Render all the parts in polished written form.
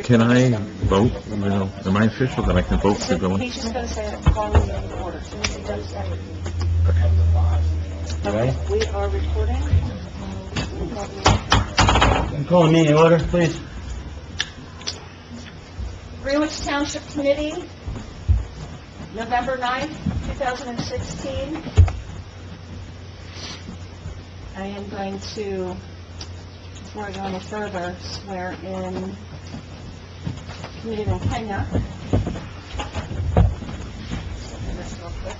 Can I vote? You know, am I official that I can vote to go in? He's just going to say it calling you in order. As soon as he does that. Right. We are recording. Call the meeting order, please. Greenwich Township Committee, November 9th, 2016. I am going to, before I go any further, swear in Committeeman Kenya. This real quick.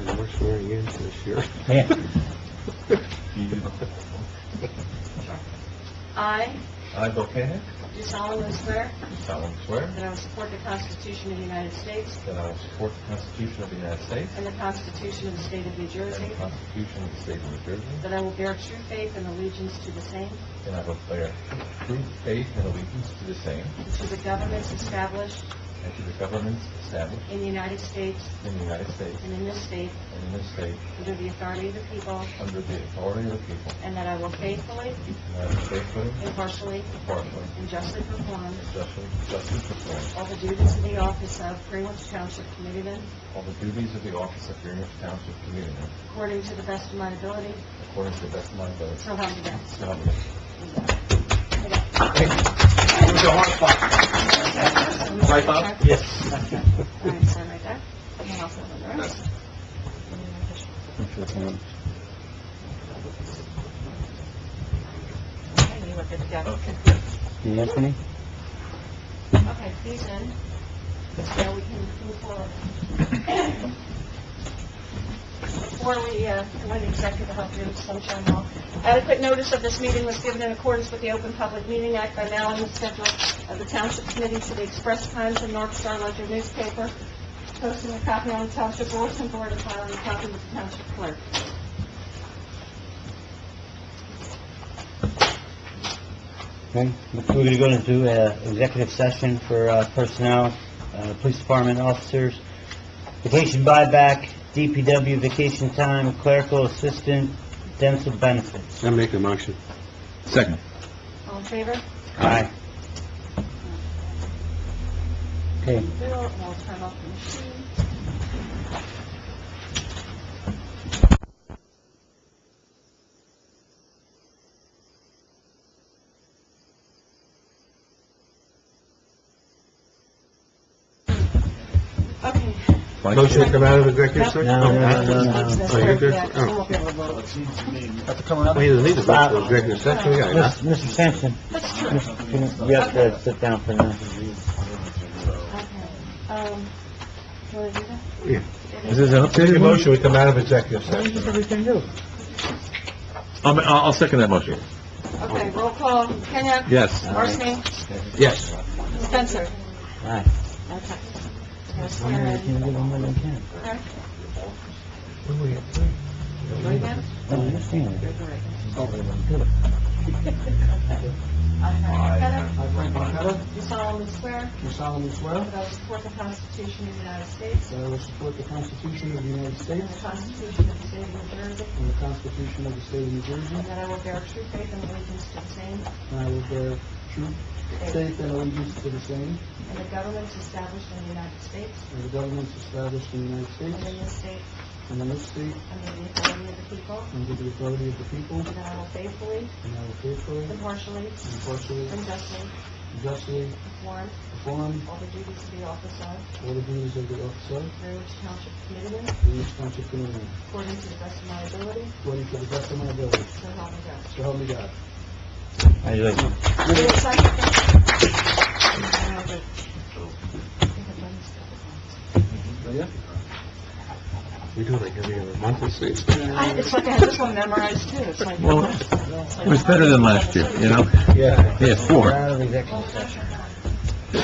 And we're swearing in this year. Yeah. I, Bill Koenig, Do solemnly swear solemnly swear that I will support the Constitution of the United States that I will support the Constitution of the United States and the Constitution of the State of New Jersey, and the Constitution of the State of New Jersey, that I will bear true faith and allegiance to the same and I will bear true faith and allegiance to the same and to the governments established and to the governments established in the United States in the United States and in this state and in this state under the authority of the people, under the authority of the people, and that I will faithfully, and I will faithfully, impartially, impartially, and justly perform and justly perform all the duties of the office of Greenwich Township Committeeman all the duties of the office of Greenwich Township Committeeman according to the best of my ability, according to the best of my ability. so help me God. So help me God. Right, Bob? Yes. All right, sign right there. And then I'll sign the rest. Okay, you look at the desk. You yes for me? Okay, he's in. So we can move forward. Before we go into executive, help you with Sunshine Law. Adequate notice of this meeting was given in accordance with the Open Public Meeting Act by mailing the schedule of the Township Committee to the Express Times and North Star Ledger newspaper, posting a copy on the Township Bulletin Board and filing a copy with the Township Clerk. Okay, we're going to go into executive session for personnel, police department officers, vacation buyback, DPW vacation time, clerical assistant, dental benefits. I'll make a motion. Second. All in favor? Aye. Okay, Bill, and I'll turn off the machine. Okay. Motion to come out of executive session? No. Oh, you're good? Yeah, Oh. we won't be able to vote. Well, he doesn't need to vote for executive session, we got enough. Mr. Sampson, That's true. you have to sit down for now. Okay. You want to do that? Yeah. Is this an Take a motion, we come out of executive session. Everything do. I'll second that motion. Okay, roll call. Kenya? Yes. Marson? Yes. Spencer? Aye. Okay. I'm gonna give them what I can. Okay. What do we have to do? Go again? I understand. Heather? Do solemnly swear Do solemnly swear that I will support the Constitution of the United States that I will support the Constitution of the United and States the Constitution of the State of New Jersey, and the Constitution of the State of New Jersey, and that I will bear true faith and allegiance to the same and I will bear true faith and allegiance to the same, and the governments established in the United States and the governments established in the United and States in this state and in this state, under the authority of the people, under the authority of the people, and that I will faithfully, and I will faithfully, impartially, impartially, and justly and justly perform perform all the duties of the office of all the duties of the office of Greenwich Township Committeeman Greenwich Township Committee, according to the best of my ability, according to the best of my ability. so help me God. So help me God. Congratulations. Give it a second. We do it like every other month, it seems. It's like I have this one memorized too. It's like, Well, it was better than last year, you know? Yeah. Yeah, 4. We're out of executive session. We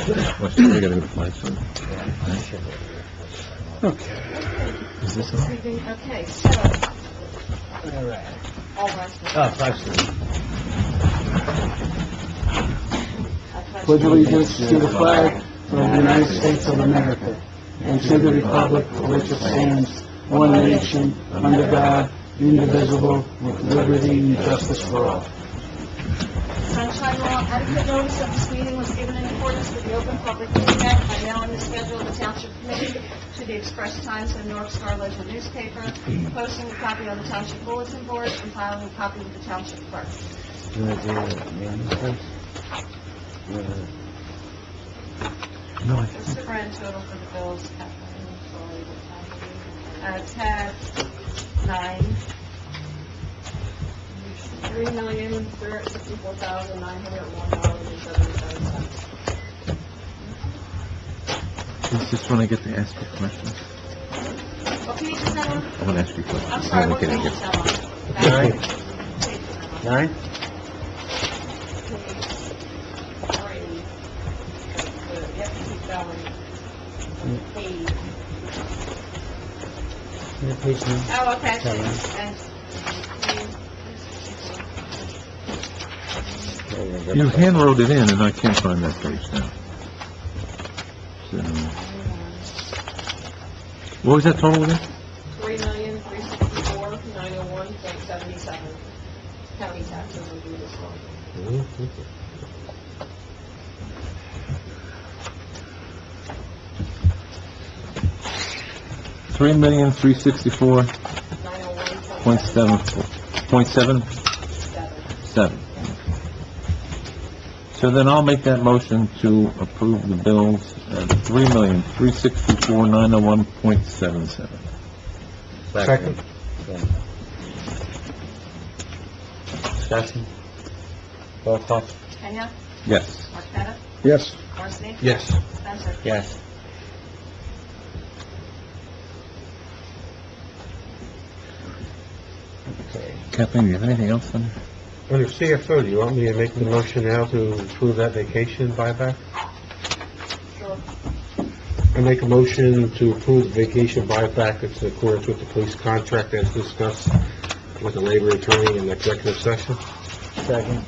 gotta go to flight soon. Okay. Is this on? okay, so, All right. all rest of Oh, 5:30. Pledge allegiance to the flag of the United States of America and to the republic for which it stands, one nation, under God, indivisible, with liberty and justice for all. Sunshine Law. Adequate notice of this meeting was given in accordance with the Open Public Meeting Act by mailing the schedule of the Township Committee to the Express Times and North Star Ledger newspaper, posting a copy on the Township Bulletin Board, and filing a copy with the Township Clerk. You want to do the names first? No, What's the grand total for the bills, Kathleen? Tab 9. $3,364,901.77. is this when I get to ask you questions? What page is that on? I want to ask you questions. I'm sorry, what Okay, page okay. is that on? Nine. Page is that on? 9? You have to keep going. Page. Page 9. Oh, okay. Seven. Thanks. You hand wrote it in, and I can't find that page now. So, what was that total again? $3,364,901.77. County taxes will do this one. $3,364,901.77. So then I'll make that motion to approve the bills at $3,364,901.77. Second. Discussion? Roll call? Kenya? Yes. Marqueta? Yes. Marcy? Yes. Spencer? Yes. Okay. Kathleen, do you have anything else on? Under CFO, do you want me to make the motion now to approve that vacation buyback? Sure. I make a motion to approve the vacation buyback. It's in accordance with the police contract as discussed with the labor attorney in executive session. Second.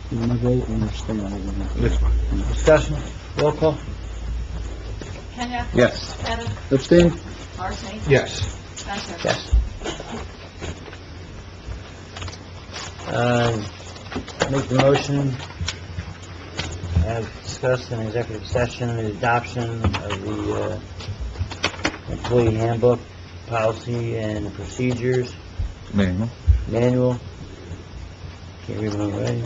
You want to vote and stay on it? That's fine. Discussion? Roll call? Kenya? Yes. Marqueta? Abstain? Marcy? Yes. Spencer? Yes. Make the motion, as discussed in executive session, the adoption of the employee handbook, policy and procedures, manual. Can't read my writing.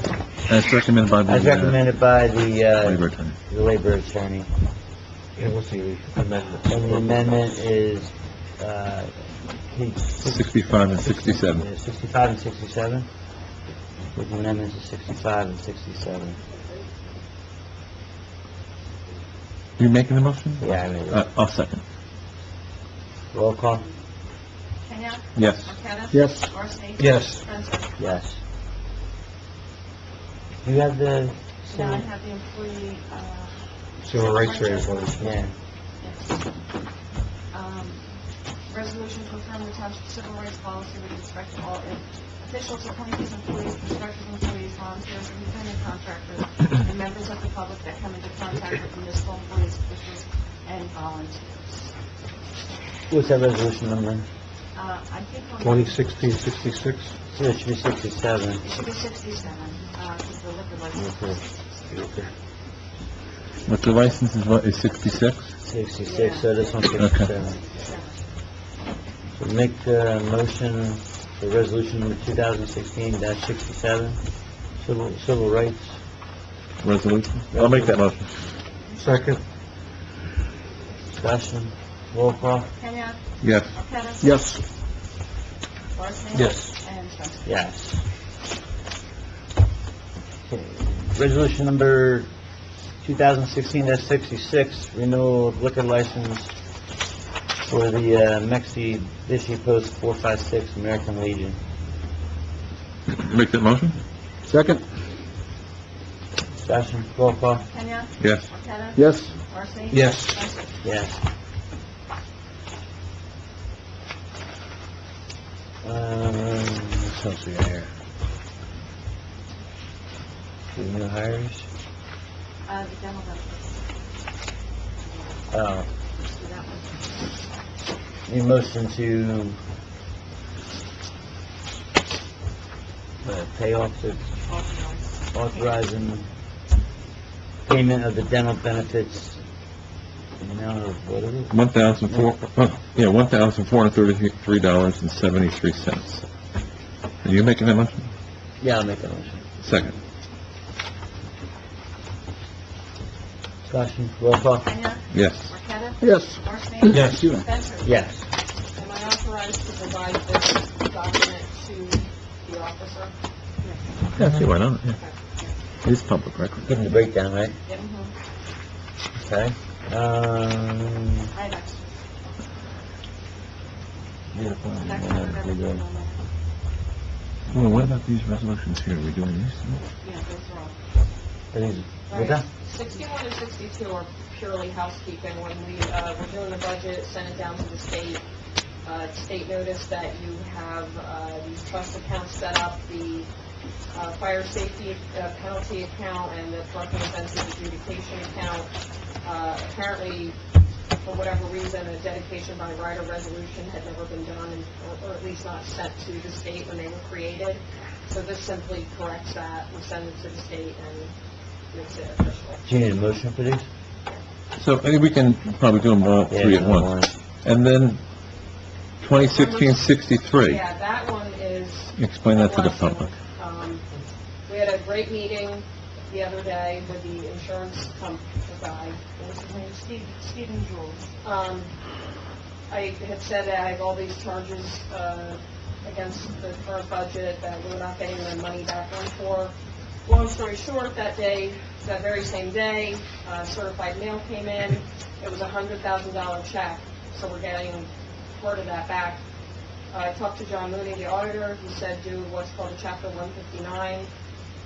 As recommended by the... As recommended by labor attorney. the labor attorney. And what's the amendment? And the amendment is, 65 and 67. 65 and 67. With amendments of 65 and 67. You making the motion? Yeah, I made it. I'll second. Roll call? Kenya? Yes. Marqueta? Yes. Marcy? Yes. Spencer? Yes. You have the... Now I have the employee, Civil rights resolution. Yeah. yes. Resolution confirming the township civil rights policy with respect to all officials, appointees, employees, prospective employees, volunteers, independent contractors, and members of the public that come into contact with municipal employees, officials, and volunteers. What's that resolution number? I think on 2016-66? So it should be 67. It should be 67, because the liquor license. Okay. But the license is what, is 66? 66, so this one's 67. So make the motion for resolution number 2016-67, civil rights. Resolution? I'll make that motion. Second? Discussion. Roll call? Kenya? Yes. Marqueta? Yes. Marcy? Yes. And Spencer? Yes. Okay. Resolution number 2016-66, renewal of liquor license for the Mitsubishi Post 456 American Legion. Make that motion? Second? Discussion. Roll call? Kenya? Yes. Marqueta? Yes. Marcy? Yes. Spencer? Yes. What else we got here? Two new hires? The demo benefits. Oh, Let's do that one. need motion to payoff, it's authorizing payment of the dental benefits in the amount of, what is it? $1,433.73. Are you making that motion? Yeah, I'll make a motion. Second. Discussion, roll call? Kenya? Yes. Marqueta? Yes. Marson? Yes. Spencer? Yes. Am I authorized to provide this document to the officer? Yeah, see, why not? Yeah. It is public record. Give them the breakdown, right? Yep. Okay. I have extra. Well, what about these resolutions here? Are we doing these? Yeah, those are all. What's that? 61 and 62 are purely housekeeping. When we were doing the budget, sent it down to the state. State noticed that you have these trust accounts set up, the fire safety penalty account and the parking offenses adjudication account. Apparently, for whatever reason, a dedication by rider resolution had never been done, or at least not sent to the state when they were created. So this simply corrects that. We send it to the state and makes it official. Do you need a motion for these? So, I think we can probably do them all three at once. And then 2016-63. Yeah, that one is... Explain that to the public. We had a great meeting the other day with the insurance guy. What was his name? Stephen Jules. I had said that I have all these charges against the current budget that we're not getting the money back on for. Long story short, that very same day, certified mail came in. It was a $100,000 check, so we're getting part of that back. I talked to John Mooney, the auditor. He said do what's called a Chapter 159. It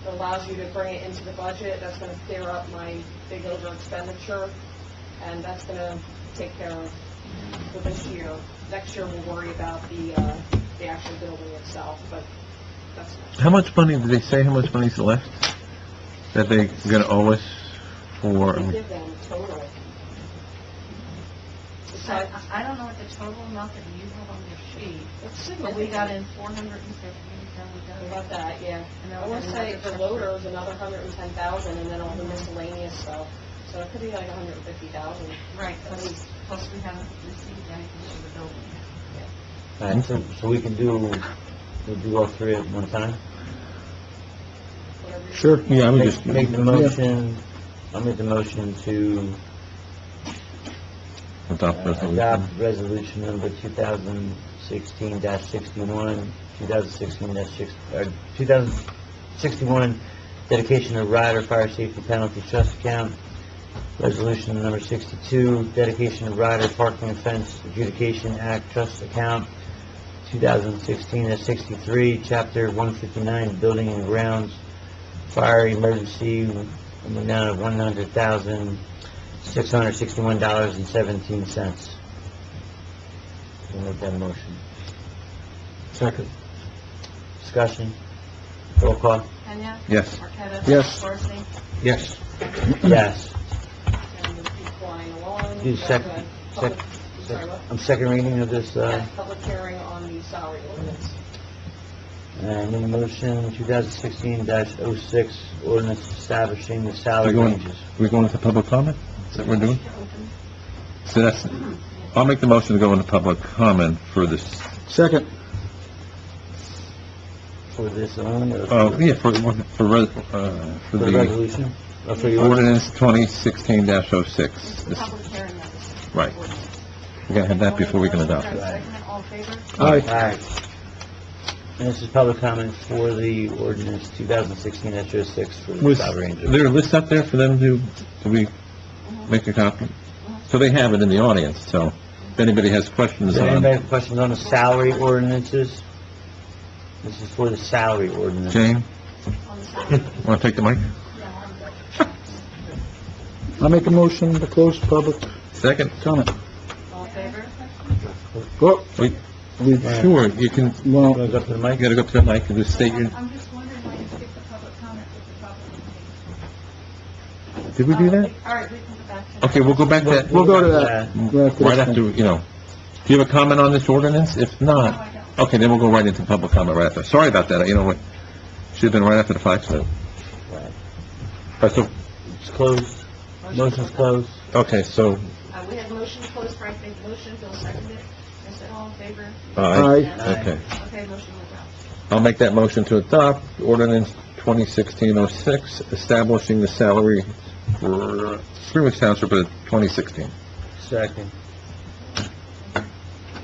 allows you to bring it into the budget. That's going to clear up my big over expenditure, and that's going to take care of for this year. Next year we'll worry about the actual building itself, but that's next. How much money, did they say how much money's left that they're going to owe us for? We give them total. I don't know what the total amount that you have on your sheet, It's but we got in 450, then we We got... got that, yeah. And I want to say the loader is another 110,000, and then all the miscellaneous stuff. So it could be like 150,000. Right, plus we haven't received anything for the building. All right, so we can we'll do all three at one time? Whatever you- Sure. Yeah, I would just... Make the motion, I'll make the motion to Adopt resolution. adopt resolution number 2016-61, 2061, dedication of rider fire safety penalty trust account. Resolution number 62, dedication of rider parking offense adjudication act trust account. 2016-63, chapter 159, building and grounds, fire emergency, in the amount of $100,661.17. We'll make that motion. Second. Discussion? Roll call? Kenya? Yes. Marqueta? Yes. Marson? Yes. Yes. And we'll keep flying along. Do We have second- a public- sec- I'm sorry, what? Second reading of this, Yes, public hearing on the salary ordinance. and in motion 2016-06, ordinance establishing the salary ranges. We're going into public comment? Is that what we're doing? So that's, I'll make the motion to go into public comment for this, Second. For this only, or yeah, for for the the resolution? Or for your ordinance? ordinance 2016-06. It's the This- public hearing of this Right. ordinance. We gotta have that before we can adopt it. Second, all in favor? Aye. Alright. And this is public comment for the ordinance 2016-06 for the Was salary ranges. there a list up there for them to we make a copy? So they have it in the audience, so if anybody has questions Does anybody on... have questions on the salary ordinances? This is for the salary ordinance. Jane, On the salary. want to take the mic? I'll make a motion to close public Second? comment. All in favor? Well, Wait, we, sure, you can, you well, Goes up to the mic? gotta go to the mic and just state your... I'm just wondering why you skipped the public comment with the public. Did we do that? All right, we can go back to... Okay, we'll go back to that. we'll go to that. Right after, you know. Do you have a comment on this ordinance? If No, not, I don't. okay, then we'll go right into public comment right after. Sorry about that, you know what? Should've been right after the flag salute. Right. All right, so, It's closed. Motion's closed. okay, so, We have motion to close, Frank made the motion, Bill seconded it. Is it all in favor? aye. Aye. Okay. Okay, motion will go. I'll make that motion to adopt ordinance 2016-06, establishing the salary for Greenwich Township for 2016. Second.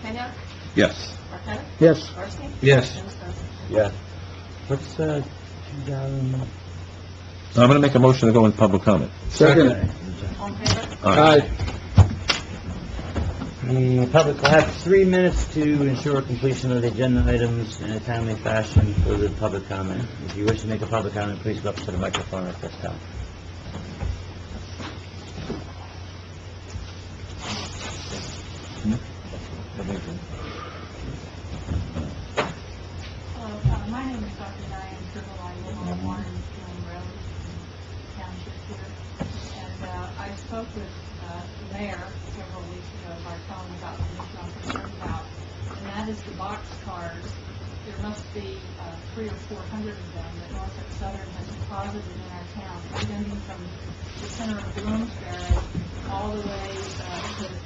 Kenya? Yes. Marqueta? Yes. Marcy? Yes. And Spencer? Yeah. What's, 2000? I'm gonna make a motion to go in public comment. Second. All in favor? Aye. The public will have 3 minutes to ensure completion of the agenda items in a timely fashion for the public comment. If you wish to make a public comment, please go up to the microphone at this time. My name is Dr. Diane Triple. I live on Warren Road, Township here. And I spoke with the mayor several weeks ago by phone about the issue I'm concerned about, and that is the box cars. There must be 300 or 400 of them that Norfolk Southern has deposited in our town, extending from the center of Bloomsbury all the way to,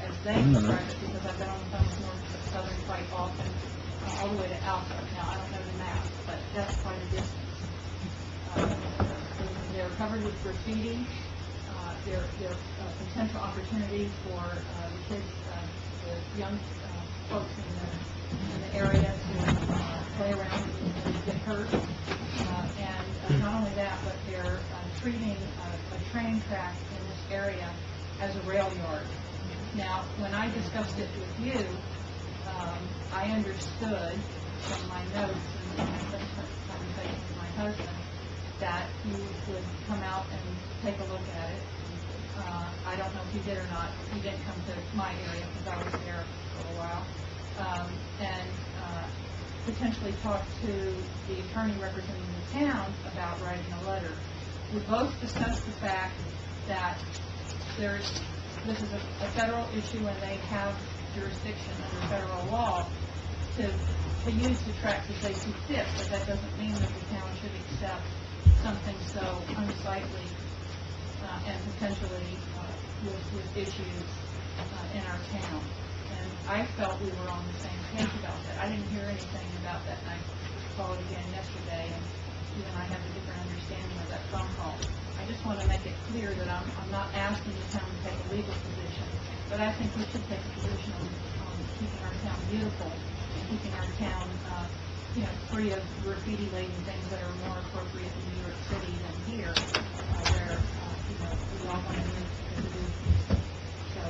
as they describe it, because I've been on the phone with Norfolk Southern quite often, all the way to Alpha. Now, I don't know the map, but that's quite a distance. They're covered with graffiti. They're potential opportunity for the kids, the young folks in the area to play around and get hurt. And not only that, but they're treating a train track in this area as a rail yard. Now, when I discussed it with you, I understood from my notes and conversations with my husband that you would come out and take a look at it. I don't know if you did or not. You didn't come to my area because I was there for a while. And potentially talk to the attorney representing the town about writing a letter. We both discussed the fact that this is a federal issue and they have jurisdiction under federal law to use the tracks as they see fit, but that doesn't mean that the town should accept something so unsightly and potentially with issues in our town. And I felt we were on the same page about that. I didn't hear anything about that, and I called again yesterday, and you and I have a different understanding of that phone call. I just want to make it clear that I'm not asking the town to take a legal position, but I think we should take a position on keeping our town beautiful and keeping our town, free of graffiti-laden things that are more appropriate in New York City than here, where, we all want to live and do. So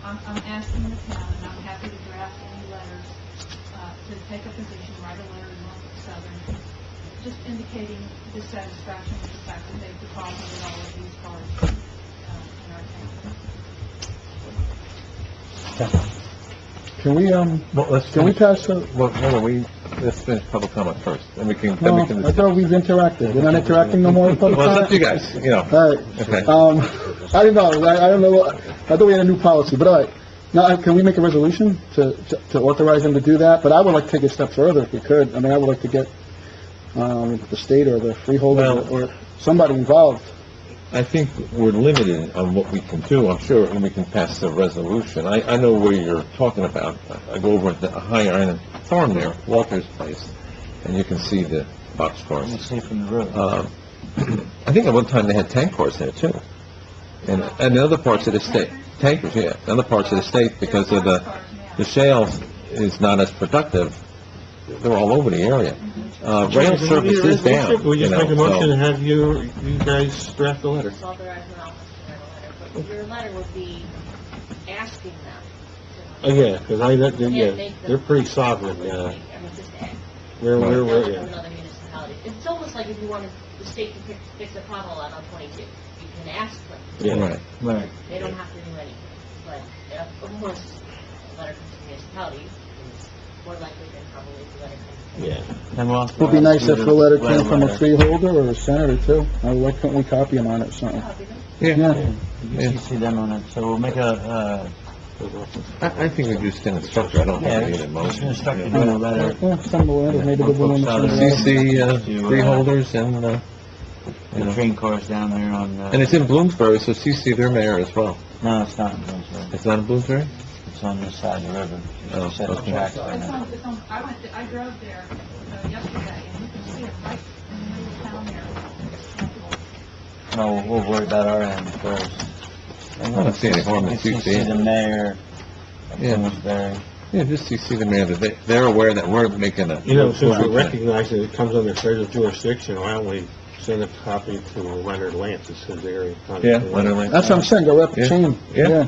I'm asking the town, and I'm happy to draft any letters, to take a position, write a letter to Norfolk Southern, just indicating dissatisfaction with the fact that they've deposited all of these cars in our town. Can we, can we pass the, Well, hold on, let's finish public comment first, then we can, no, I thought we've interacted. We're not interacting no more with public Well, it's up to you comment? guys, you know. All right. Okay. I didn't know, I don't know, I thought we had a new policy, but all right. Now, can we make a resolution to authorize them to do that? But I would like to take it a step further if we could. I mean, I would like to get, the state or the freeholder Well- or somebody involved. I think we're limited on what we can do, I'm sure, and we can pass a resolution. I know where you're talking about. I go over at the higher end of the farm there, Walter's place, and you can see the boxcars. You see from the road. I think at one time they had tank cars there too. And in other parts of the state, tankers, yeah, in other parts of the state, because of the shale is not as productive, they're all over the area. Rail service is down. We just you know, make a motion so- and have you guys draft a letter. Authorize an officer to write a letter, but your letter would be asking them Oh, yeah, because to... they're pretty sovereign, I mean, just ask. We're, Not like yeah. another municipality. It's almost like if you wanted the state to fix a pothole out on 22. You can ask them. Yeah. Right. They don't have to do anything. But, of course, a letter comes to the municipality is more likely than probably the letter comes to... Yeah. And we'll It would be nice if the letter came from a letter. freeholder or a senator too. Why couldn't we copy them on it or something? Copy them. Yeah. You can see them on it, so we'll make a I think we just send a structure, I don't think we need a motion. Instructed Yeah. in a letter. Yeah, send the letter, maybe they'll do one. CC, freeholders and, The train cars down there on, and it's in Bloomsbury, so CC their mayor as well. no, it's not in Bloomsbury. It's not in Bloomsbury? It's on this side of the river. Oh, Set the okay. tracks It's right now. on, I drove there yesterday, and you can see it right in the middle of town there. No, we'll worry about our end first. I don't see any harm in CC CC. the mayor of Yeah. Bloomsbury. Yeah, just CC the mayor, that they're aware that we're making a... You know, since we recognize that it comes under federal jurisdiction, why don't we send a copy to Leonard Lance, it's his area. Yeah, Leonard Lane. That's what I'm saying, go rep Yeah. chain. Yeah.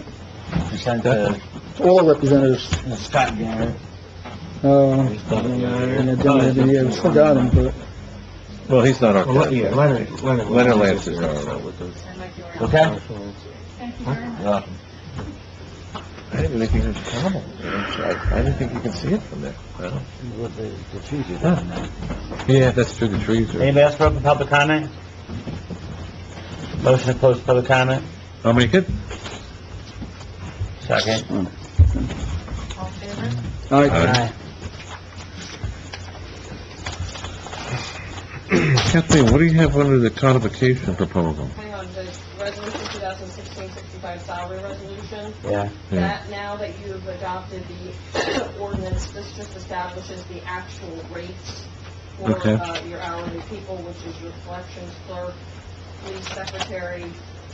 We sent to All the representatives, Scott Garrett. and they're doing it every year, we still got them, but, Well, he's not our... Leonard Leonard Lance is our... Okay? Thank you very much. You're welcome. I didn't really think it was a problem. I didn't think you can see it from there. Well, With the trees are down there. yeah, that's true, the trees are... Anybody else for open public comment? Motion to close public comment? I'll make it. Second. All in favor? all right. Aye. Kathleen, what do you have under the codification proposal? Hang on, the resolution 2016-65 salary resolution. Yeah. That, now that you've adopted the ordinance, this just establishes the actual rates for Okay. your hourly people, which is your collections clerk, police secretary,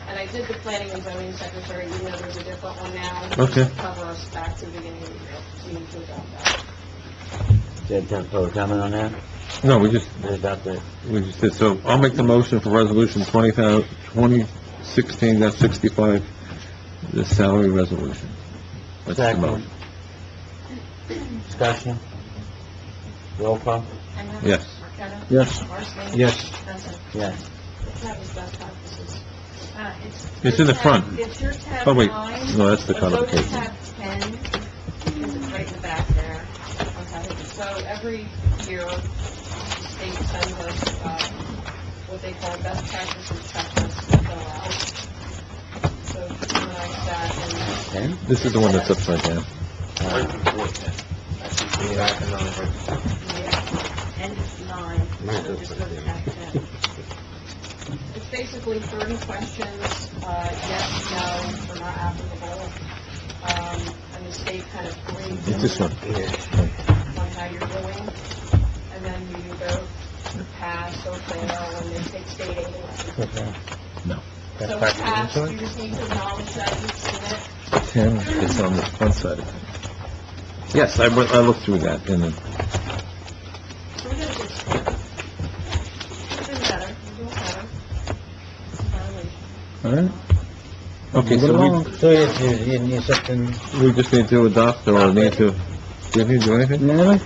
and I did the planning and zoning secretary, even though there's a different one now. Okay. To cover us back to the beginning of the year, so you need to adopt that. Did you have public comment on that? No, we just did, so I'll make the motion for resolution 2016-65, the salary resolution. That's the Second. motion. Discussion? Roll call? Henry? Yes. Marqueta? Yes. Marson? Yes. Benson? Yes. That was best practices. It's in the front. It's your tab Oh, wait. 9. No, that's the But go to codification. tab 10, because it's right in the back there. Okay, so every year, the state sends us, what they call best practices checklists to fill out. So tonight that, and This is the one that's upside down. yeah, and it's 9, so just go to tab 10. It's basically 30 questions, yes, no, or not applicable. And the state kind of grades It's this one. on how you're doing. And then you either pass or fail, and they take state aid away. No. So pass, you just need to acknowledge that you've seen it. 10 is on the front side of it. Yes, I looked through that, and then, So we're gonna get started. You're doing better, you're doing better. All right. okay, Move it so along. So you need something, we just need to adopt, or need to, do you need to do anything? Really?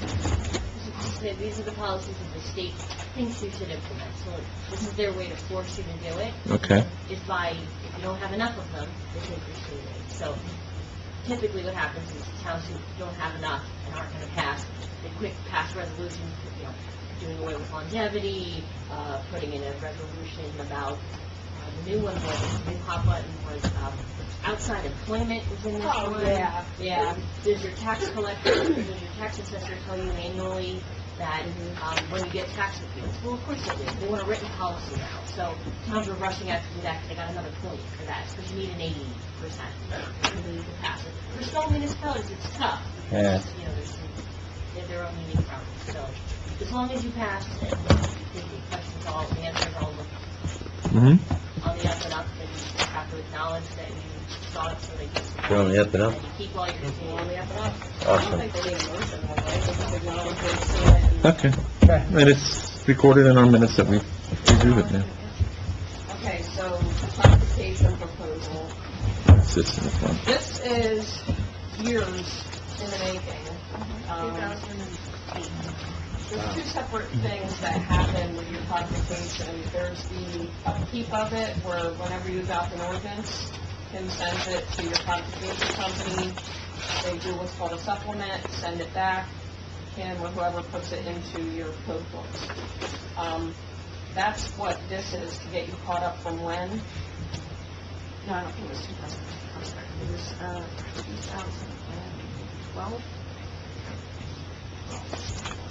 These are the policies that the state thinks you should implement, so this is their way to force you to do it. Okay. Is by, if you don't have enough of them, they take your state aid. So typically what happens is towns who don't have enough and aren't going to pass, they quick pass resolutions, doing away with longevity, putting in a resolution about, the new one was, the new hot button was, outside employment was in this Oh, one. yeah. Yeah. Does your tax collector, does your tax assessor tell you annually that, when you get tax appeals? Well, of course they do. They want a written policy now. So towns are rushing out to do that because they got another point for that. Because you need an 80% to pass it. For small municipalities, it's tough. Yeah. Because, they have their own unique problems. So as long as you pass and the questions all, the answers all look Mm-hmm. on the up and up, then you have to acknowledge that you saw it, so they just... You're on the up and up? And you keep all your... On the up and up. I Awesome. don't think they need a motion, though, right? They just acknowledge they've seen it. Okay. And it's recorded in our minutes that we do it now. Okay, so classification proposal. It's this in the front. This is years in the making. 2008. There's two separate things that happen with your classification. There's the upkeep of it, where whenever you adopt an ordinance, Kim sends it to your classification company. They do what's called a supplement, send it back. Kim or whoever puts it into your code books. That's what this is, to get you caught up from when. No, I don't think it was 2000. I'm sorry. It was 2012.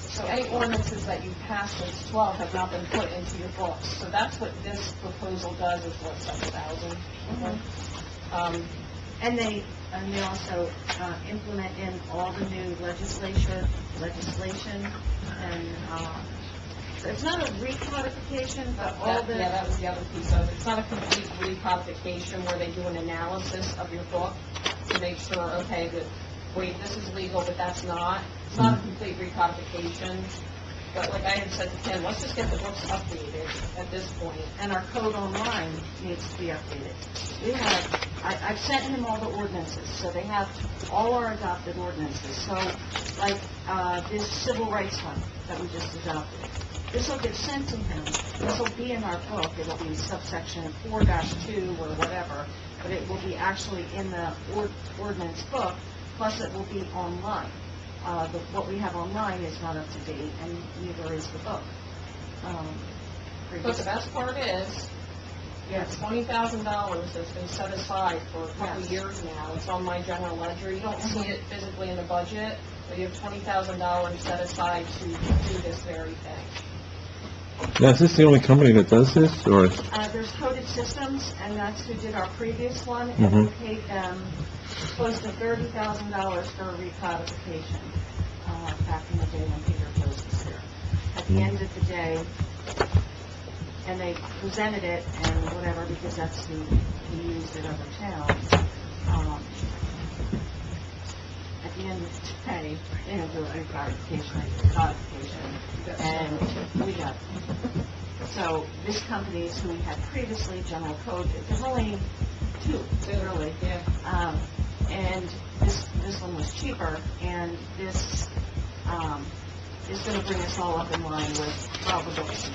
So any ordinances that you passed since 12 have not been put into your books. So that's what this proposal does, is what, 7,000? And they also implement in all the new legislation, and it's not a recodification, but all the... Yeah, that was the other piece of it. It's not a complete recodification where they do an analysis of your book to make sure, okay, that, wait, this is legal, but that's not. It's not a complete recodification. But like I had said to Ken, let's just get the books updated at this point. And our code online needs to be updated. We have, I've sent him all the ordinances, so they have all our adopted ordinances. So, like, this civil rights one that we just adopted, this will get sent to him. This will be in our book. It'll be subsection 4-2 or whatever, but it will be actually in the ordinance book, plus it will be online. What we have online is not up to date, and neither is the book. But the best part is, Yes. $20,000 that's been set aside for a couple Yes. years now. It's on my general ledger. You don't see it physically in the budget, but you have $20,000 set aside to do this very thing. Now, is this the only company that does this, or? There's Coded Systems, and that's who did our previous one, Mhm. and we paid them close to $30,000 for a recodification, back in the day when Peter Rose was here. At the end of the day, and they presented it and whatever, because that's who used in other towns. At the end of the day, they didn't do a recodification, and we got it. So this company is who we had previously, General Code. There's only two, really. Yeah. And this one was cheaper, and this is going to bring us all up in line with all the books.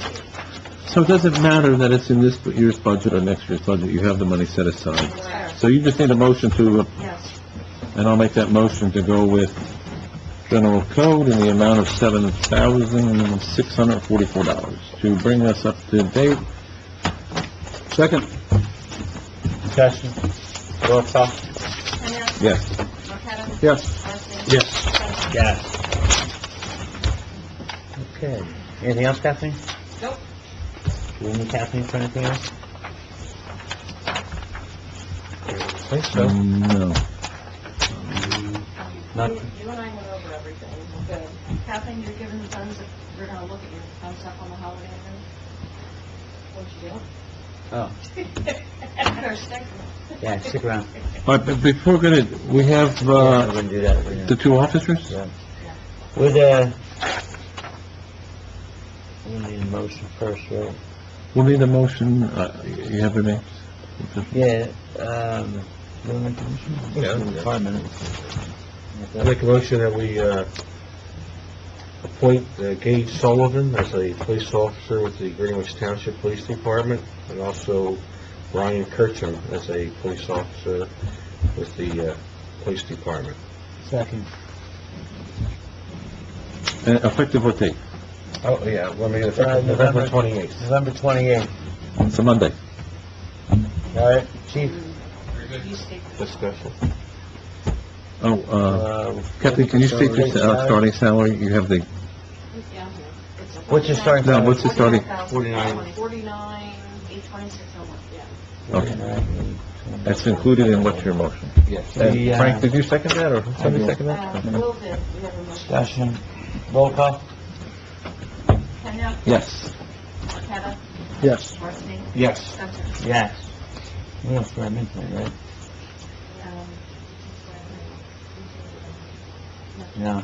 So it doesn't matter that it's in this year's budget or next year's budget, you have the money set aside. So you just need a motion to, Yes. and I'll make that motion to go with general code in the amount of $7,644 to bring us up to date. Second. Discussion? Roll call? Kenya? Yes. Marqueta? Yes. Marson? Yes. Spencer? Yes. Okay. Anything else, Kathleen? Nope. Do we need Kathleen for anything else? I think so. No. Nothing? You and I went over everything. Good. Kathleen, you're giving the thumbs up, we're going to look at your thumbs up on the holiday room? What'd you do? Oh, Better stick. yeah, stick around. All right, but before we're gonna, we have, Yeah, we're gonna do that right now. the two officers? Yeah. Would, we need a motion first, right? We'll need a motion, you have your names? Yeah, we'll make a motion? Yeah. 5 minutes. I make a motion that we, appoint Gage Sullivan as a police officer with the Greenwich Township Police Department, and also Ryan Kirchhoff as a police officer with the, police department. Second. Effective what date? Oh, yeah, let me get it, November 28th. November 28th. It's a Monday. All right, chief? Discussion. Oh, Kathleen, can you state your starting salary? You have the, What's your starting no, salary? what's the starting? 49. 49,826 almost, yeah. Okay. That's included in what's your motion? Yes. And The, Frank, did you second that, or somebody did. second that? Will did, we have a motion. Discussion. Roll call? Kenya? Yes. Marqueta? Yes. Marson? Yes. Spencer? Yes. We don't swear him in tonight, right? No.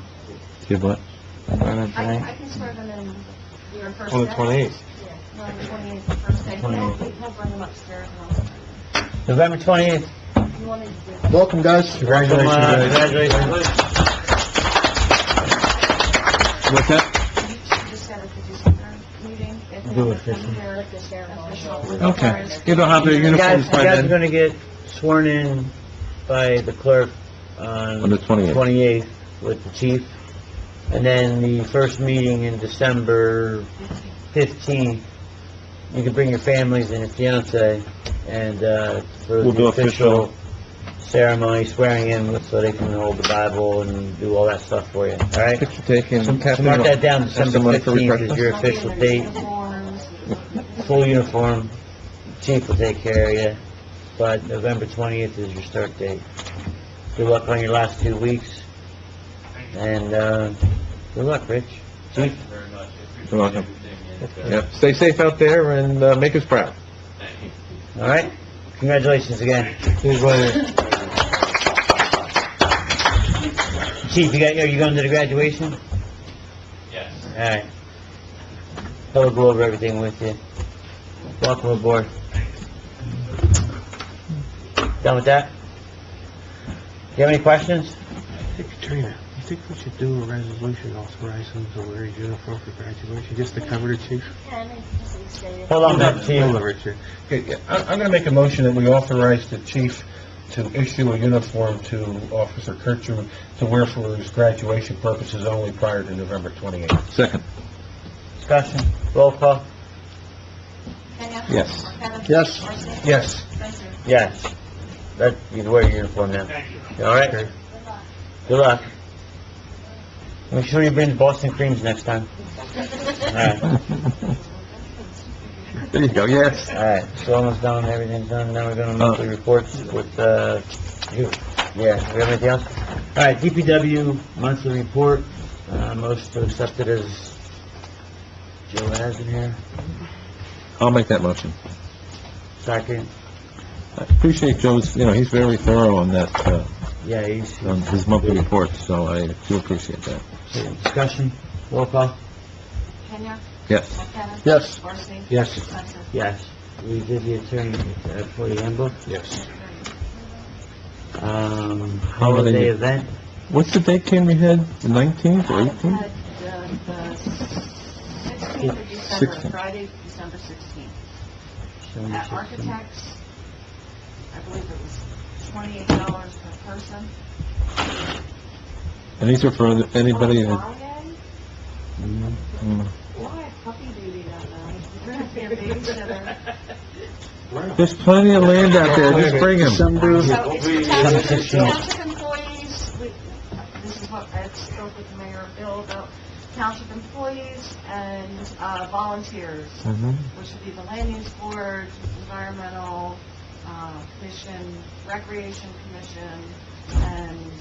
Give what? Swear him in I tonight? can swear them in your first On the day. 28th. No, on the 28th, the first day. 28th. He'll bring them upstairs and all. November 28th. You want me to do that? Welcome, guys. Congratulations, guys. Congratulations. What's that? You just gotta do some meeting. If Do they it, come Kristen. here, official. Okay. You don't have the You guys, uniforms you by guys are then? gonna get sworn in by the clerk On the 28th. 28th with the chief. And then the first meeting in December 15th, you can bring your families and your fiance, and, for We'll the do official ceremony, swearing in, so they can hold the Bible and do all that stuff for you, all right? Picture taking. So Catherine, mark that down, have some December money for 15th is refreshments? your official date, Uniforms. full uniform, chief will take care of you, but November 20th is your start date. Good luck on your last 2 weeks, and, good luck, Rich. Chief? You're welcome. Yep, stay safe out there and, make us proud. All right? Congratulations again. Chief, are you going to the graduation? Yes. All right. He'll go over everything with you. Welcome aboard. Done with that? You have any questions? Hey, Katrina, you think we should do a resolution authorizing to wear a uniform for graduation, just to cover the chief? Hold on, Chief. Hold on, Richard. Okay, I'm going to make a motion that we authorize the chief to issue a uniform to Officer Kirchner to wear for his graduation purposes only prior to November 28th. Second. Discussion? Roll call? Kenya? Yes. Kevin? Yes. Marcy? Yes. Spencer? Yes. That, you can wear your uniform now. Thank you. All right? Good luck. Make sure you bring the Boston creams next time. All right. There you go, yes. All right, so almost done, everything's done, now we're gonna monthly reports with, you. Yeah, we have anything else? All right, DPW monthly report, most to accept it as Joe has in here, I'll make that motion. second, I appreciate Joe's, he's very thorough on that, yeah, he's, on his monthly reports, so I do appreciate that. discussion, roll call? Kenya? Yes. Kevin? Yes. Marcy? Yes. Spencer? Yes. We did the attorney, for the handbook, Yes. holiday event, What's the date, Kim, we had? The 19th or I 18th? had the 16th of December, 16th. Friday, December 16th. At Architects, I believe it was $28 per person. And these are for anybody that... Friday? Mhm. Mm. Why puppy duty that night? You're gonna be a babysitter. There's plenty of land out there, just bring them. December, So it's for December township 16th. township employees, this is what I spoke with Mayor Bill about, township employees and volunteers, Mhm. which would be the land use board, environmental commission, recreation commission, and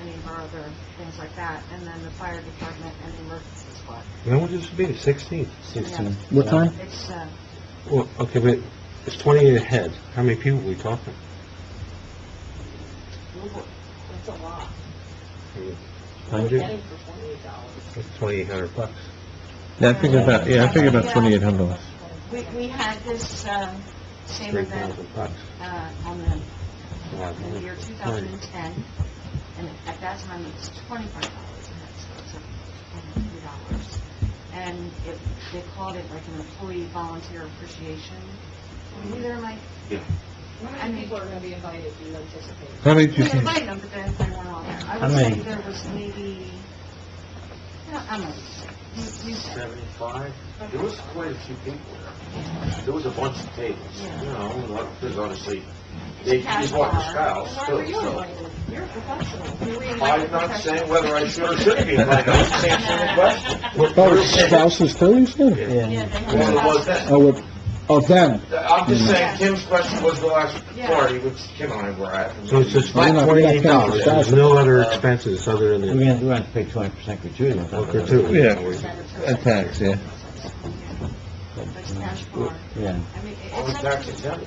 any of our other things like that, and then the fire department and the emergency squad. When would this be, the 16th? 16. what time? It's, Well, okay, but it's 28 ahead. How many people are we talking? it's a lot. 100? Getting for $28. It's $2,800. Yeah, I figured about $2,800. We had this, same event, $3,000. on in the year 2010, and at that time it was $25 a head, so it's $23. And they called it like an employee volunteer appreciation. There might, How many people are going to be invited, do you anticipate? How many did you we see? invited them, but then they weren't all there. I How would say many? there was maybe, I don't know, you said, 75? There was quite a few people there. There was a bunch of tables, Yeah. you know, because honestly, they Cash just want the bar. spouse, Why were too, you so. invited? You're a professional. You were invited I'm not professional. saying whether I should or shouldn't be invited, I'm just answering the question. Oh, spouses too, you said? Yeah. Yeah, they had Well, it was spouses. then. Oh, with, oh, them. I'm just saying, Kim's question was the last Yeah. party, which Kim and I were at. So it's just We're not- we're not paying for $28. There's staff. no other expenses other than We're the... gonna have to pay 20% gratuity on top of that. Gratuity. Yeah, and tax, yeah. It's cash bar. Yeah. I mean, Only it's tax up exempt.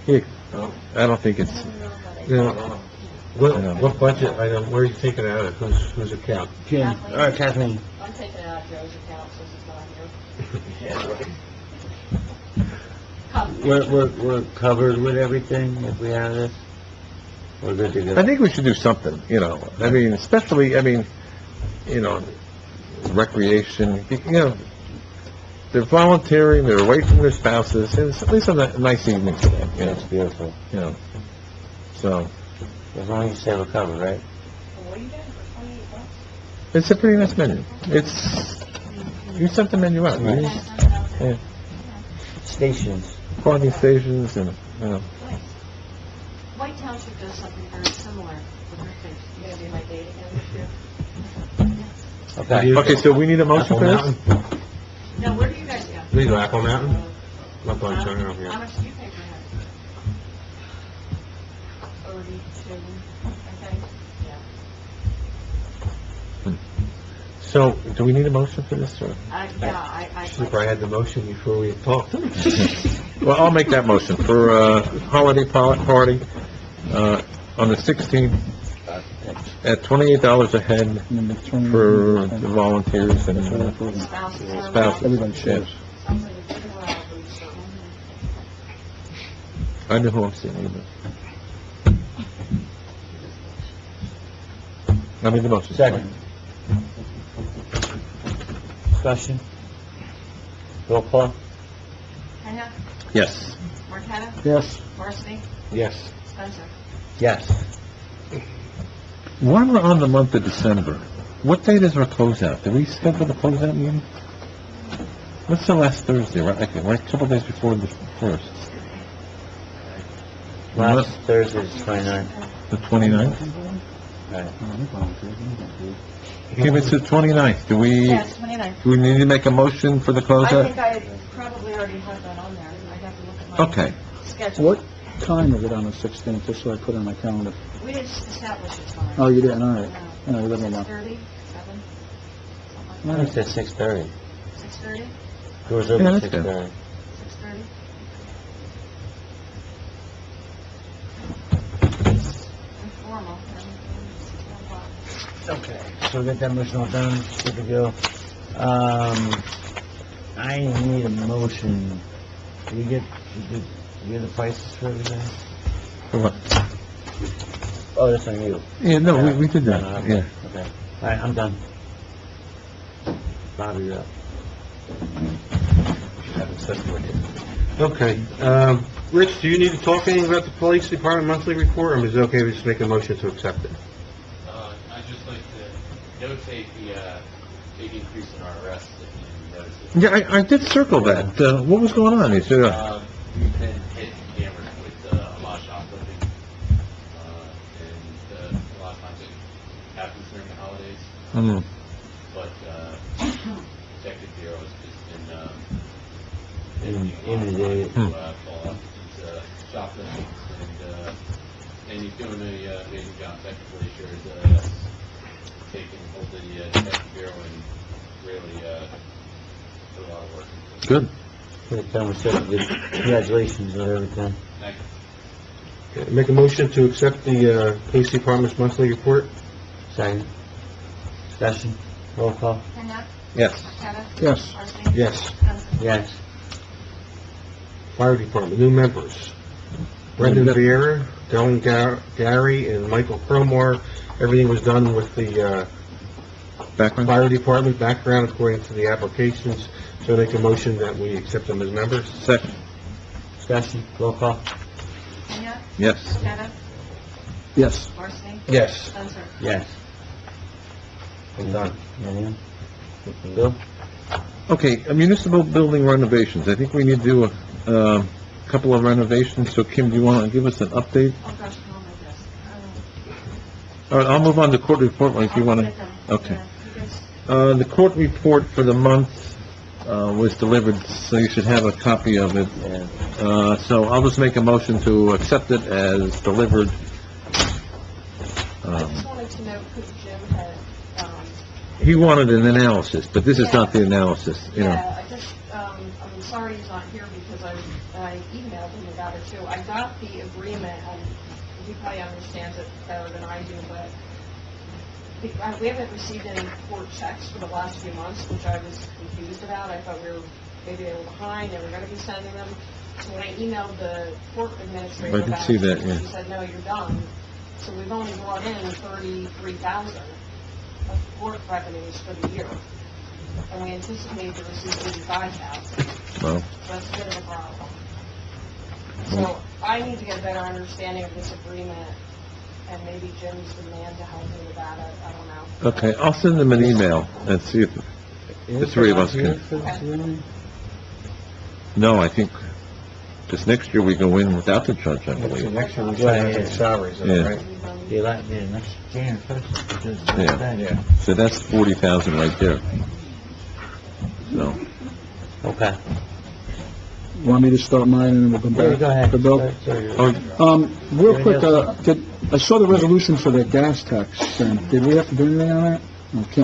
Here, I don't think it's, What budget item, where are you taking it out of? Whose account? Jim, all right, Kathleen. I'm taking it out of Joe's account since it's not here. Yeah, right. We're covered with everything if we have this? We're good to I go? think we should do something, I mean, especially, recreation, they're volunteering, they're away from their spouses, it's at least a nice evening for them, It's beautiful. So, As long as you say we're covered, right? What are you getting for $28? it's a pretty nice menu. You sent the menu out, right? Yeah. stations. parking stations and, you know. White Township does something very similar with their things. You gonna do my date again this year? Okay. Okay, so we need a motion Apple for Mountain? this? Now, where do you guys go? We go Apple Mountain? Up on China over How here. much do you pay for that? 32, I think. Yeah. So, do we need a motion for this, or? I Should have probably had the motion before we talked. Well, I'll make that motion for, holiday party, on the 16th at $28 a head And the turn- for the volunteers and spouses. spouses. Everybody shares. Sounds like a big round of boots, so. I know who I'm seeing. I made the motion. Second. Discussion. Roll call. Kenya? Yes. Marqueta? Yes. Marcy? Yes. Spencer? Yes. While we're on the month of December, what date is our closeout? Did we schedule the closeout meeting? What's the last Thursday, right? Okay, right, a couple days before the first. Last Thursday is 29th. The 29th? Right. Okay, it's the 29th. Do we, Yes, 29. do we need to make a motion for the I closeout? think I probably already had that on there. I'd have to look at my Okay. schedule. What time is it on the 16th, just so I put it on my calendar? We didn't establish a time. Oh, you didn't, all right. No. All right, let me know. 6:30, 7, I something like said 6:30. that. 6:30, Doors Yeah, open that's 6:30. 6:30. Informal. Okay, so we got that motion all done, good to go. I need a motion. Did you get the prices for everything? For what? Oh, that's on you. Yeah, no, we did No, that, okay. yeah. Okay, all right, I'm done. Bobby, you're up. Okay, Rich, do you need to talk anything about the police department monthly report, or is it okay if we just make a motion to accept it? I'd just like to notate the big increase in our arrests, if you noticed it. Yeah, I did circle that. What was going on? Is there a... We've been hitting cameras with a lot of shoplifting, and a lot of times it happens during the holidays, Hmm. but Detective Bureau has just been Inundated. to follow up these shoplifting, and he's doing an amazing job. Detective Glacier is taking hold of the Detective Bureau and really put a lot of work into it. Good. Good, done with second. Congratulations on everything. Thank you. Okay, make a motion to accept the police department's monthly report? Second. Discussion. Roll call. Kenya? Yes. Marqueta? Yes. Marcy? Yes. Spencer? Yes. Fire department, new members. Brendan Vieira, Dylan Gary, and Michael Cromore. Everything was done with the Background? fire department background according to the applications. So I make a motion that we accept them as members. Second. Discussion. Roll call. Kenya? Yes. Marqueta? Yes. Marcy? Yes. Spencer? Yes. I'm done. Anything? Bill? Okay, municipal building renovations. I think we need to do a couple of renovations. So Kim, do you want to give us an update? Oh, gosh, no, my desk. All right, I'll move on to court report if you want to. Okay. The court report for the month was delivered, so you should have a copy of it. Yeah. So I'll just make a motion to accept it as delivered. I just wanted to know, could Jim had, He wanted an analysis, but this is not the analysis, you know. yeah, I just, I'm sorry he's not here because I emailed him about it too. I got the agreement, and he probably understands it better than I do, but we haven't received any court checks for the last few months, which I was confused about. I thought we were maybe they were behind, they were going to be sending them. So when I emailed the court administrator I did about see it, that, yeah. she said, no, you're done. So we've only brought in $33,000 of court revenues for the year, and we anticipate to receive $85,000. Well, So that's a bit of a problem. So I need to get a better understanding of this agreement, and maybe Jim's the man to help me with that. I don't know. okay, I'll send them an email and see if the three of us can. No, I think, because next year we go in without the judge, I So believe. next year we start having salaries, Yeah. right? Next January 1st. Yeah. So that's 40,000 right there. So, Okay. Want me to start mine and then we'll come Yeah, back? go ahead. to Bill? oh, Real quick, I saw the resolution for the gas tax thing. Did we have to do anything on that?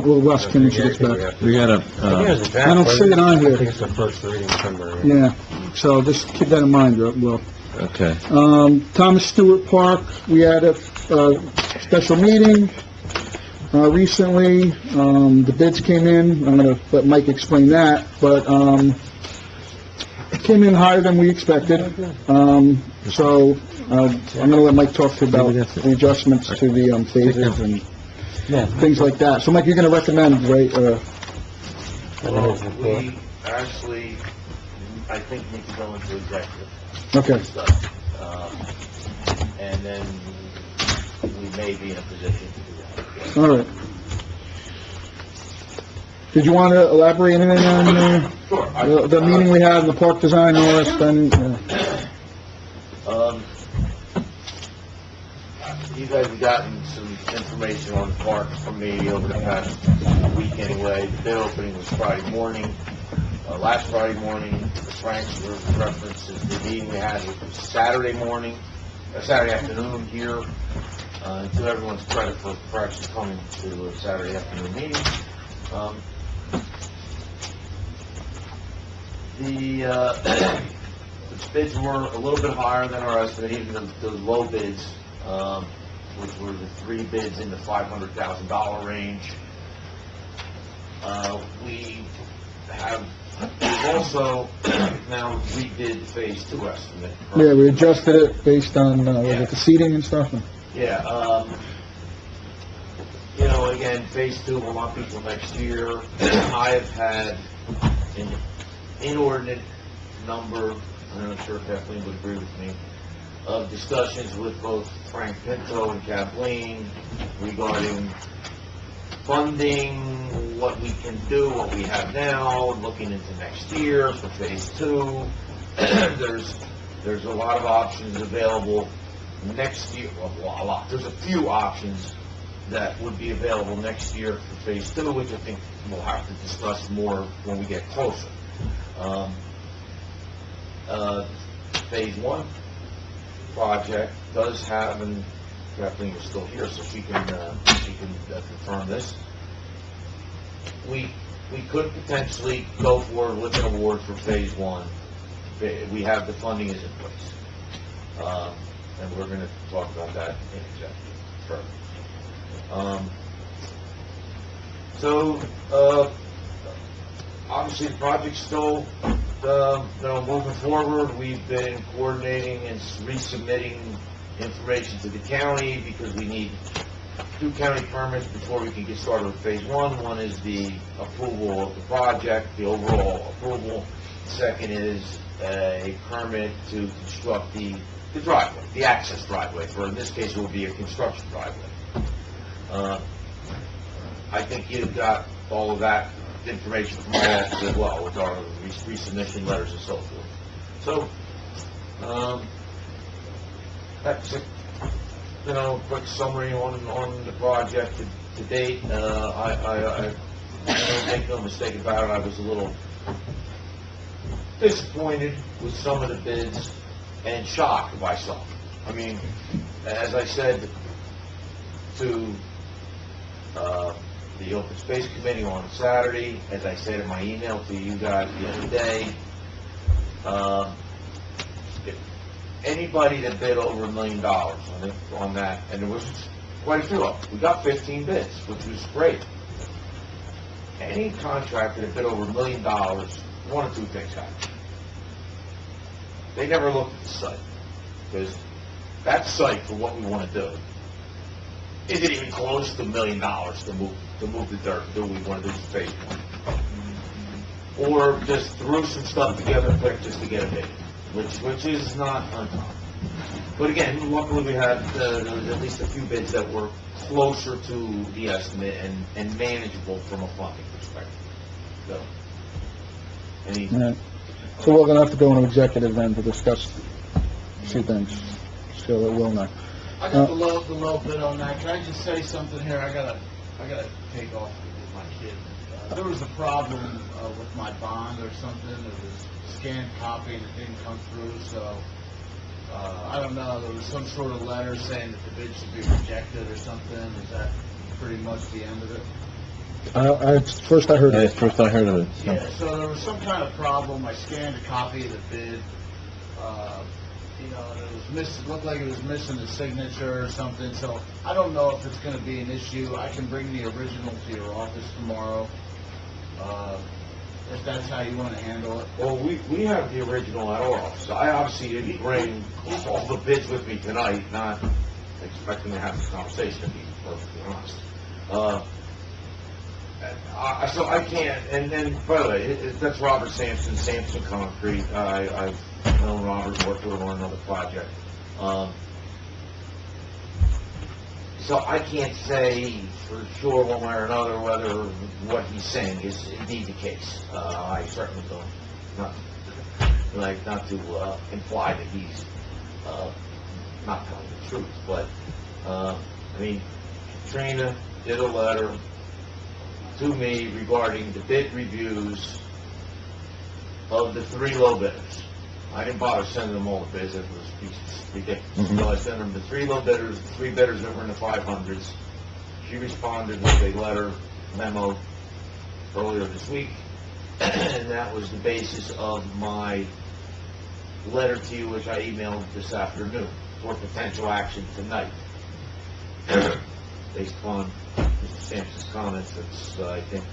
Well, Wes, can you see this back? we got Here's the I don't draft. see it on I here. think it's the first reading somewhere. Yeah, so just keep that in mind, Will. okay. Thomas Stewart Park, we had a special meeting recently. The bids came in. I'm going to let Mike explain that, but it came in higher than we expected. So I'm going to let Mike talk to you about the adjustments to the phases and things like that. So, Mike, you're going to recommend, right? Well, we actually, I think, need to go into executive Okay. stuff. And then we may be in a position to do that. All right. Did you want to elaborate anything on Sure. the meeting we had in the park design list? And You guys have gotten some information on the park from me over the past week anyway. The bid opening was Friday morning. Last Friday morning, Frank's references the meeting we had was Saturday morning, Saturday afternoon here. To everyone's credit for actually coming to a Saturday afternoon meeting. The bids were a little bit higher than our estimate, even the low bids, which were the 3 bids in the $500,000 range. We've also now redid the Phase 2 estimate. yeah, we adjusted it based on was it the seating and stuff. Yeah, again, Phase 2 will not be till next year. I have had an inordinate number, I'm not sure if Kathleen would agree with me, of discussions with both Frank Pinto and Kathleen regarding funding, what we can do, what we have now, looking into next year for Phase 2. There's a lot of options available next year, well, a lot. There's a few options that would be available next year for Phase 2, which I think we'll have to discuss more when we get closer. Phase 1 project does have, and Kathleen is still here, so she can confirm this. We could potentially go forward with an award for Phase 1. We have the funding is in place. And we're going to talk about that in executive further. Obviously the project's still moving forward. We've been coordinating and resubmitting information to the county because we need 2 county permits before we can get started with Phase 1. One is the approval of the project, the overall approval. Second is a permit to construct the driveway, the access driveway. For in this case, it will be a construction driveway. I think you've got all of that information from my office as well, with our resubmission letters and so forth. So, that's a quick summary on the project to date. I don't make no mistake about it. I was a little disappointed with some of the bids and shocked by some. I mean, as I said to the Open Space Committee on Saturday, as I said in my email to you guys the other day, if anybody that bid over $1 million on that, and there was quite a few of them, we got 15 bids, which was great. Any contractor that bid over $1 million, one of 2 things happened. They never looked at the site, because that site, for what we want to do, isn't even close to $1 million to move the dirt, do we want to do Phase 1. Or just threw some stuff together quick just to get a bid, which is not uncommon. But again, luckily we had at least a few bids that were closer to the estimate and manageable from a funding perspective. So, any... So we're gonna have to go into executive then to discuss a few things. So that we'll know. I got the low bid on that. Can I just say something here? I gotta take off with my kid. There was a problem with my bond or something. There was a scanned copy and it didn't come through, so I don't know. There was some sort of letter saying that the bid should be rejected or something. Is that pretty much the end of it? First I heard Yeah, it. first I heard of it. so. Yeah, so there was some kind of problem. I scanned a copy of the bid. You know, and it was looked like it was missing the signature or something, so I don't know if it's going to be an issue. I can bring the original to your office tomorrow, if that's how you want to handle it. Well, we have the original at our office. I obviously didn't bring all the bids with me tonight, not expecting to have this conversation, to be perfectly honest. So I can't, and then, by the way, that's Robert Sampson, Sampson Concrete. I've known Robert, worked with him on another project. So I can't say for sure one way or another whether what he's saying is indeed the case. I certainly don't, not to imply that he's not telling the truth, but, I mean, Katrina did a letter to me regarding the bid reviews of the 3 low bidders. I didn't bother sending them all the bids, it was ridiculous. So I sent them the 3 low bidders, the 3 bidders that were in the 500s. She responded with a letter, memo, earlier this week, and that was the basis of my letter to you, which I emailed this afternoon, for potential action tonight. Based upon Mr. Sampson's comments, that's, I think,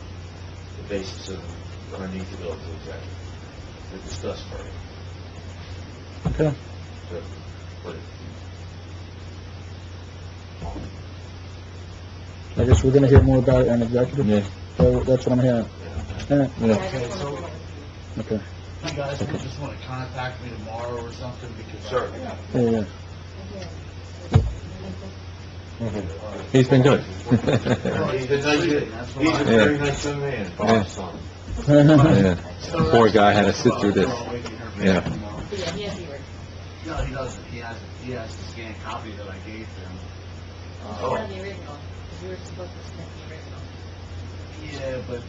the basis of what I need to go to executive to discuss further. Okay. So, but I guess we're gonna hear more about it in executive. Yeah. So that's what I'm hearing. Yeah. Yeah. Okay, so Okay. you guys would just want to contact me tomorrow or something, because Sure. Yeah. He's been good. he's a very nice young man, Bob's son. Yeah. Poor guy had to sit through this. Yeah. Yeah, he has the original. No, he doesn't. He has the scanned copy that I gave him. He has the original, because we were supposed to submit the original. Yeah, but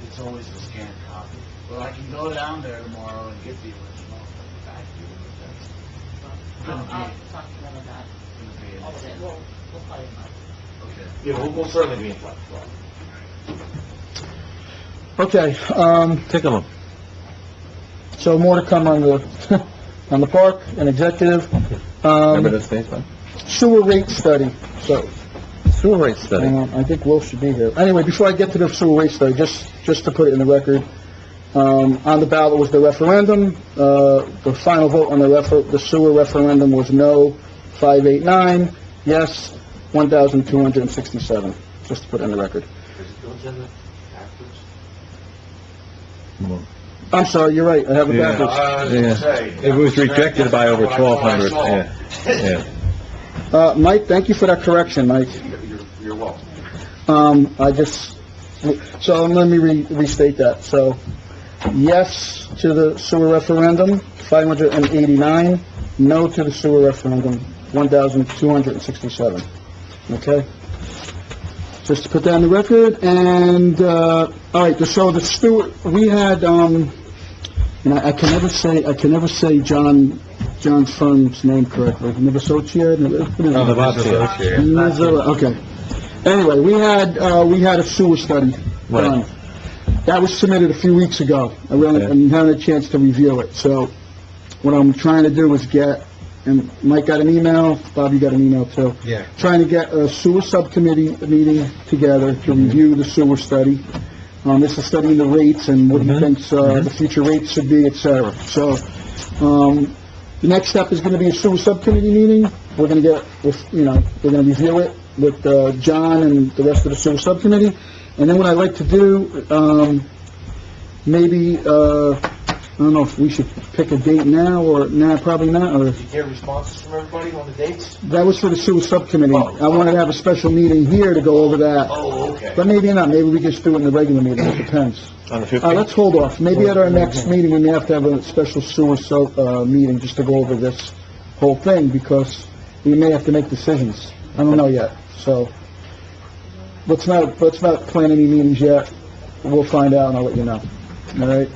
it's always a scanned copy. But I can go down there tomorrow and get the original. Back to you. I'll talk to them about all of it. We'll call you tomorrow. Okay. Yeah, we'll certainly be in touch. Okay, Take a look. so more to come on the, on the park and executive. Remember this date, man? Sewer rate study, so, Sewer rate study. I think Will should be here. Anyway, before I get to the sewer rate study, just to put it in the record, on the ballot was the referendum. The final vote on the sewer referendum was no, 589, yes, 1,267, just to put it in the record. I'm sorry, you're right, I have it Yeah. backwards. It was rejected by over 1,200, yeah. Mike, thank you for that correction, Mike. You're welcome. So let me restate that. So, yes to the sewer referendum, 589, no to the sewer referendum, 1,267. Okay? Just to put that on the record, and, all right, so the sewer, we had, and I can never say John's firm's name correctly. Novosocia? Okay. Anyway, we had a sewer study done. That was submitted a few weeks ago. I'm having a chance to review it. So what I'm trying to do is and Mike got an email, Bob, you got an email too. Yeah. Trying to get a sewer subcommittee meeting together to review the sewer study. This is studying the rates and what he thinks the future rates should be, et cetera. So, the next step is going to be a sewer subcommittee meeting. We're going to we're going to review it with John and the rest of the sewer subcommittee. And then what I'd like to do, maybe I don't know if we should pick a date now, or, probably not, or... Did you get responses from everybody on the dates? That was for the sewer subcommittee. I wanted to have a special meeting here to go over that. Oh, okay. But maybe not, maybe we just do it in the regular meeting, it depends. On the 15th? Let's hold off, maybe at our next meeting, we may have to have a special sewer meeting just to go over this whole thing, because we may have to make decisions. I don't know yet, so... Let's not plan any meetings yet. We'll find out and I'll let you know. All right?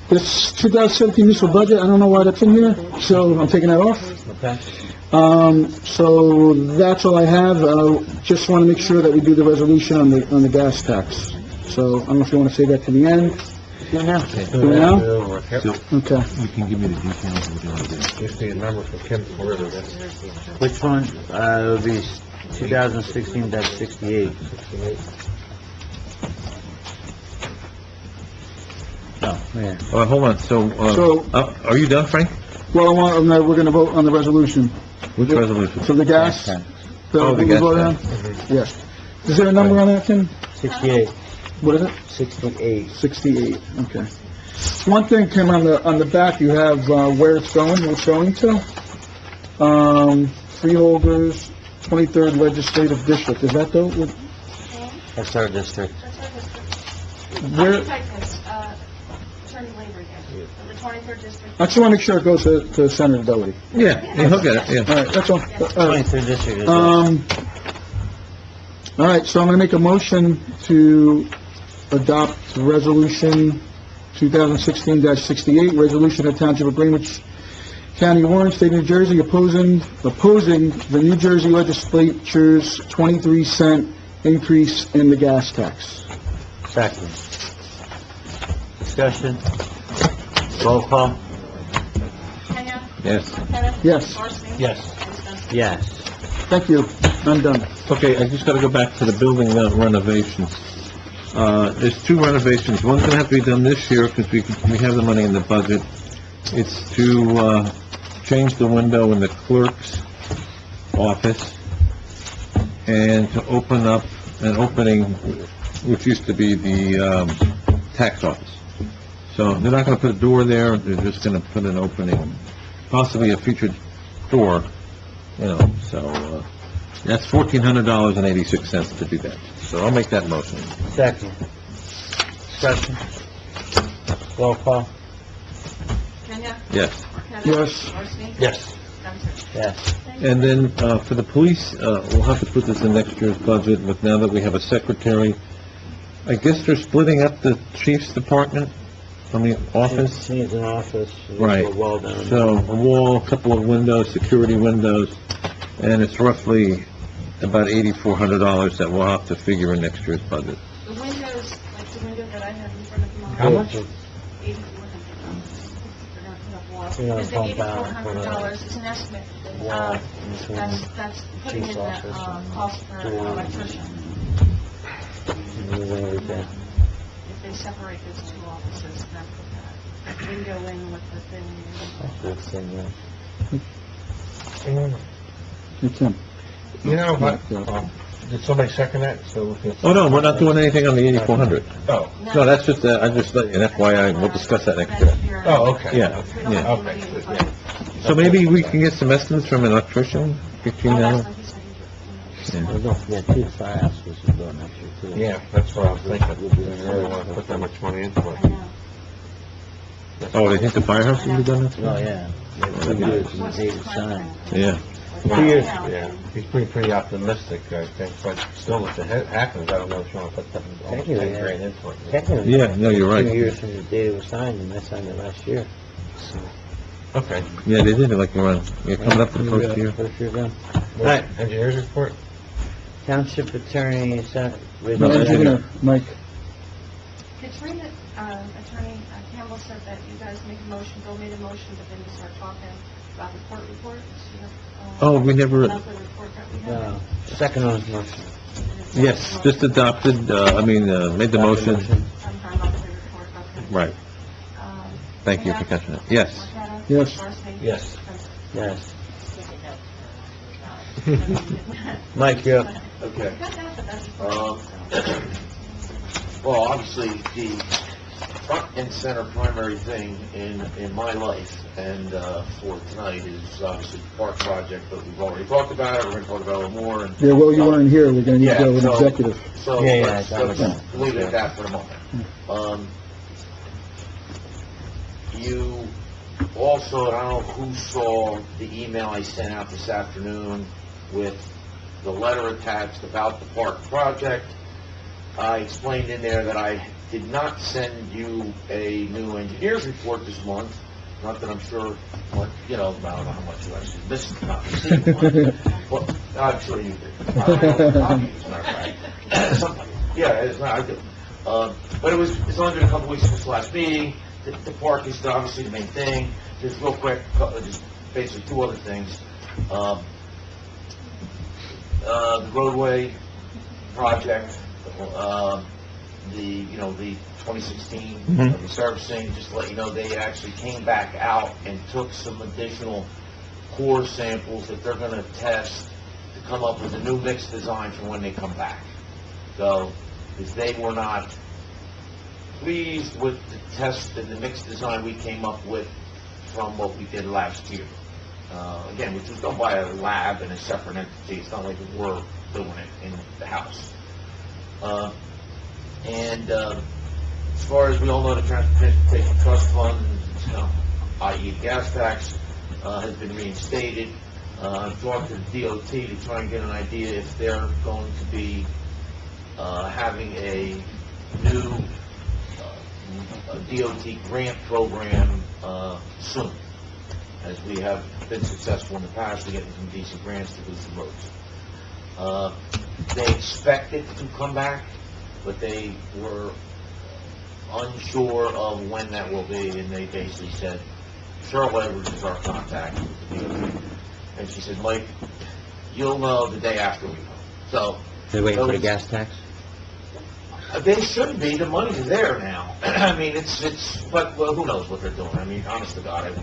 This 2017 municipal budget, I don't know why that's in here, so I'm taking that off. Okay. So that's all I have. Just want to make sure that we do the resolution on the gas tax. So I don't know if you want to say that to the end. Do it now? Okay. You can give me the details of what you want to do. Just need a number for Kim Porter, that's Which one? It'll be 2016-68. 68. Oh, yeah. Hold on, so, are you done, Frank? Well, we're going to vote on the resolution. Which resolution? So the gas? tax. Oh, the we gas voted on? tax. Yes. Is there a number on that, Tim? 68. What is it? 68. 68, okay. One thing, Tim, on the back, you have, where it's going, what it's going to. Freeholders, 23rd Legislative District, is that the, That's our district. where, Attorney Labor again, for the 23rd District. I just want to make sure it goes to Senator Doherty. Yeah, he'll get it, yeah. All right, that's all. All right. 23rd district is All right, so I'm going to make a motion to adopt Resolution 2016-68, resolution of Township of Greenwich, County of Warren, State of New Jersey, opposing the New Jersey Legislature's 23-cent increase in the gas tax. second. Discussion. Roll call. Kenya? Yes. Kenneth? Yes. Marson? Yes. And Spencer? Yes. Thank you. I'm done. Okay, I just gotta go back to the building renovations. There's two renovations. One's gonna have to be done this year, because we have the money in the budget. It's to, change the window in the clerk's office, and to open up an opening, which used to be the, tax office. So they're not gonna put a door there, they're just gonna put an opening, possibly a featured door, so, that's $1,400.86 to do that. So I'll make that motion. Second. Discussion. Roll call. Kenya? Yes. Kenneth? Yes. Marson? Yes. Spencer? Yes. And then, for the police, we'll have to put this in next year's budget, but now that we have a secretary, I guess they're splitting up the chief's department from the office. She needs an office. Right. A wall down. So, a wall, a couple of windows, security windows, and it's roughly about $8,400 that we'll have to figure in next year's budget. The windows, like the window that I have in front of my... How much? $8,400. They're gonna put up walls. You're gonna It's pump out $8,400 is an estimate. Wall Uh, between That's putting in chief's the, office cost for an electrician. and everything. If they separate those two offices, then put that window in with the thing. That's the thing, yeah. Hey, Tim. You know, did somebody second that, so we can... Oh, no, we're not doing anything on the 8,400. Oh, No, that's just, I just let you, FYI, we'll discuss that next year. oh, okay. Yeah, yeah. Okay, good, yeah. So maybe we can get some estimates from an electrician between now and... Well, don't forget, too, the firehouse was going next year, too. Yeah, that's what I was thinking. I really want to put that much money into it. Oh, they think the firehouse will be done next year? Oh, yeah. They do it from David Stein. Yeah. 2 years. Yeah, he's pretty optimistic, I think, but still, if it happens, I don't know if you want to put that almost 10 grand into it. Technically. Yeah, no, you're right. 2 years from the day it was signed, and I signed it last year. So, Okay. Yeah, they did it like around, coming up for the first year. First year done. Right, engineer's report? Township attorney, No, engineer, Mike. Katrina, Attorney Campbell said that you guys make a motion, Bill made a motion, but then you start talking about the court reports. You know, Oh, we never, monthly report that we have. Second on his motion. yes, just adopted, made the motion. Sometime monthly report, okay. Right, thank you for Kenya? catching it. Yes. Marqueta? Yes. Marson? Yes. Spencer? Yes. Mike, you're up. Okay. Got that, but that's- Well, obviously, the front and center primary thing in my life and for tonight is obviously the park project, but we've already talked about it. We're going to talk about it a little more. And, Yeah, well, you weren't here, we're gonna need to go with so- executive. So Yeah, let's leave it at that for a moment. You also, and I don't know who saw the email I sent out this afternoon with the letter attached about the park project. I explained in there that I did not send you a new engineer's report this month. Not that I'm sure what, I don't know how much you actually missed, not received one. Well, I'm sure you did. I don't know, copies, as a matter of fact. Somebody. Yeah, it's not, I did. But it's only been a couple weeks since the last meeting. The park is obviously the main thing. Just real quick, just basically two other things. The roadway project, the 2016 resurfacing, just to let you know, they actually came back out and took some additional core samples that they're going to test to come up with a new mix design for when they come back. So, because they were not pleased with the test and the mix design we came up with from what we did last year. Again, which was done by a lab and a separate entity. It's not like we're doing it in the house. As far as we all know, the Transportation Trust Fund, i.e. the gas tax, has been reinstated. I've talked to the DOT to try and get an idea if they're going to be having a new DOT grant program soon, as we have been successful in the past to getting some decent grants to do some roads. They expect it to come back, but they were unsure of when that will be, and they basically said, Cheryl Edwards is our contact with the DOT. And she said, Mike, you'll know the day after we go. So, They're waiting for the gas tax? they shouldn't be. The money's there now. I mean, but well, who knows what they're doing? I mean, honest to God,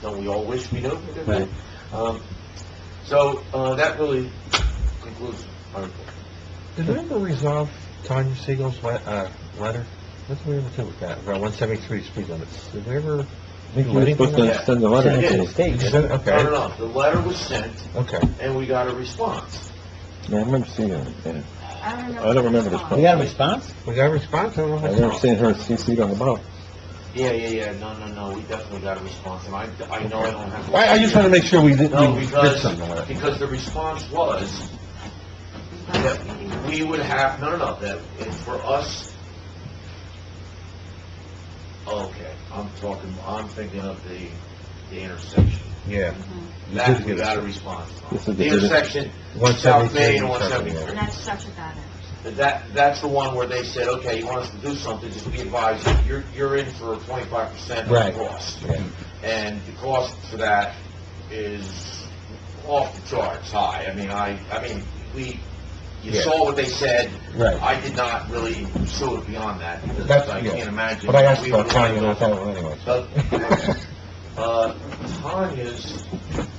don't we all wish we knew what they're doing? Right. So that really concludes our report. Did we ever resolve Tanya Siegel's letter? What did we ever do with that? About 173 speed limits. Did we ever? I think you were supposed to send the letter. Send it to the Yeah. state. Is it? Okay. No. The letter was sent, Okay. and we got a response. Yeah, I remember seeing it. Yeah. I I don't remember this We part. got a response? We got a response? I don't know I if I remember saw seeing her CC'd on the bottom. Yeah. No. We definitely got a response, and I know I don't have. I just want to make sure we did No, we did because something with it. because the response was that we would have that for us. Okay, I'm thinking of the intersection. Yeah. That we got a response. This is The the intersection, 173 South Main and and 173. And that's such a bad intersection. That's the one where they said, okay, you want us to do something, just be advised, you're in for 25% of Right. the cost. Yeah. And the cost for that is off the charts high. I mean, you Yeah. saw what they said. Right. I did not really pursue it beyond that, because That's, I yeah. can't imagine. But I asked we about would- Tanya with that one anyway. Tanya's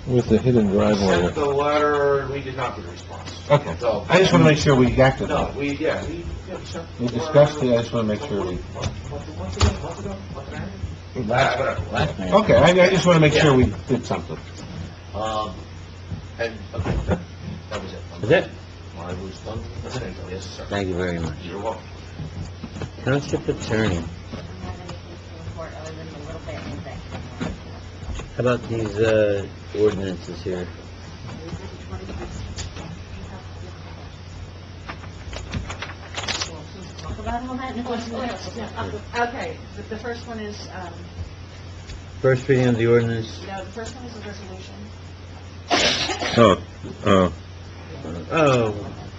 With the hidden driveway. sent the letter, we did not get a response. Okay. So, I just want to make sure we acted no, on it. we sent We discussed it, I just want to make sure we... Whatever. Okay, I just want to make sure we did something. And, okay, that was it. Is it? I was done. That's it, yes, sir. Thank you very much. You're welcome. Township Attorney, I don't have anything to report other than a little bit of thing. how about these ordinances here? Talk about all that in Okay, the first one is, First reading of the ordinance, no, the first one is a resolution.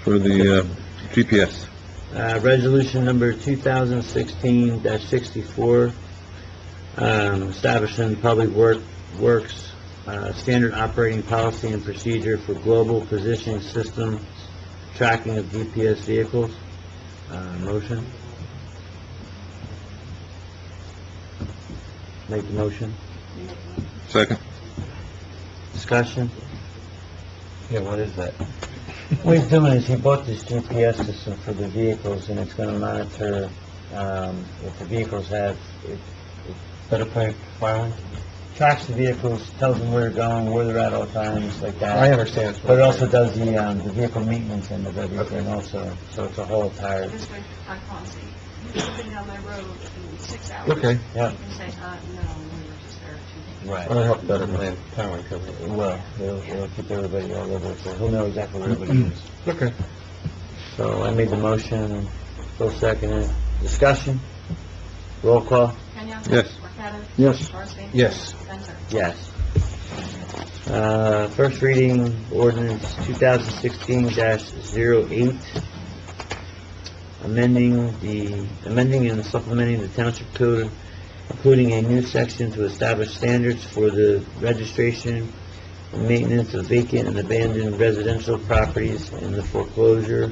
For the GPS. Resolution number 2016-64, establishing public works, standard operating policy and procedure for global positioning systems, tracking of GPS vehicles. Motion? Make the motion. Second. Discussion? Yeah, what is that? What he's doing is he bought this GPS system for the vehicles, and it's gonna monitor, if the vehicles have, better play firearms, tracks the vehicles, tells them where they're going, where they're at all times, like that. I understand. But it also does the vehicle maintenance end of everything also, so it's a whole entire, This way, I can't see. You can go down my road in 6 hours. Okay. yeah, You can say, no, we were just there 2 days. right. I'll help better plan, timeline cover. It will, it'll keep everybody all over, so he'll know exactly where everybody is. Okay. So I made the motion, Phil seconded, discussion, roll call, Kenya? Yes. Marqueta? Yes. Marcy? Yes. Spencer? yes. First reading ordinance 2016-08, amending and supplementing the township code, including a new section to establish standards for the registration and maintenance of vacant and abandoned residential properties and the foreclosure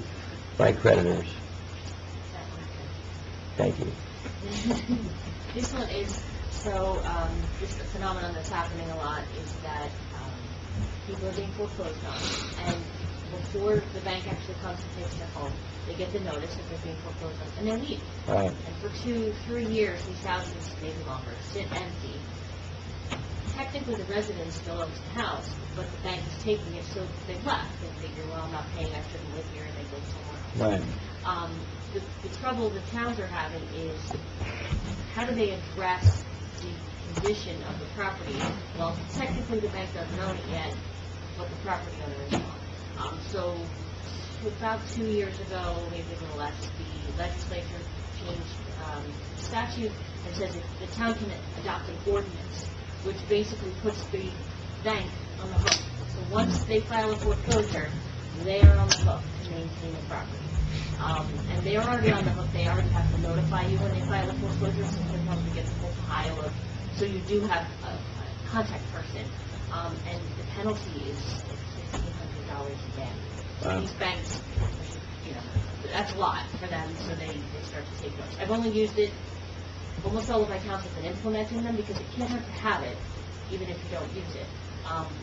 by creditors. Thank you. This one is, this phenomenon that's happening a lot is that people are being foreclosed on, and before the bank actually comes and takes their home, they get the notice that they're being foreclosed on, and they leave. Right. And for 2-3 years, these houses, maybe longer, sit empty. Technically, the resident still owns the house, but the bank is taking it, so they've left. They figure, well, I'm not paying, I shouldn't live here, and they go somewhere else. Right. The trouble the towns are having is, how do they address the condition of the property? Well, technically, the bank doesn't own it yet, but the property owner is on. So, about 2 years ago, maybe a little less, the legislature changed statute and says that the town can adopt an ordinance, which basically puts the bank on the hook. So once they file a foreclosure, they are on the hook to maintain the property. And they are already on the hook, they already have to notify you when they file a foreclosure, so sometimes we get the whole pile of, so you do have a contact person. And the penalty is $1,500 a day. So these banks, that's a lot for them, so they start to take notes. I've only used it, almost all of my towns have been implementing them, because it can't hurt to have it, even if you don't use it.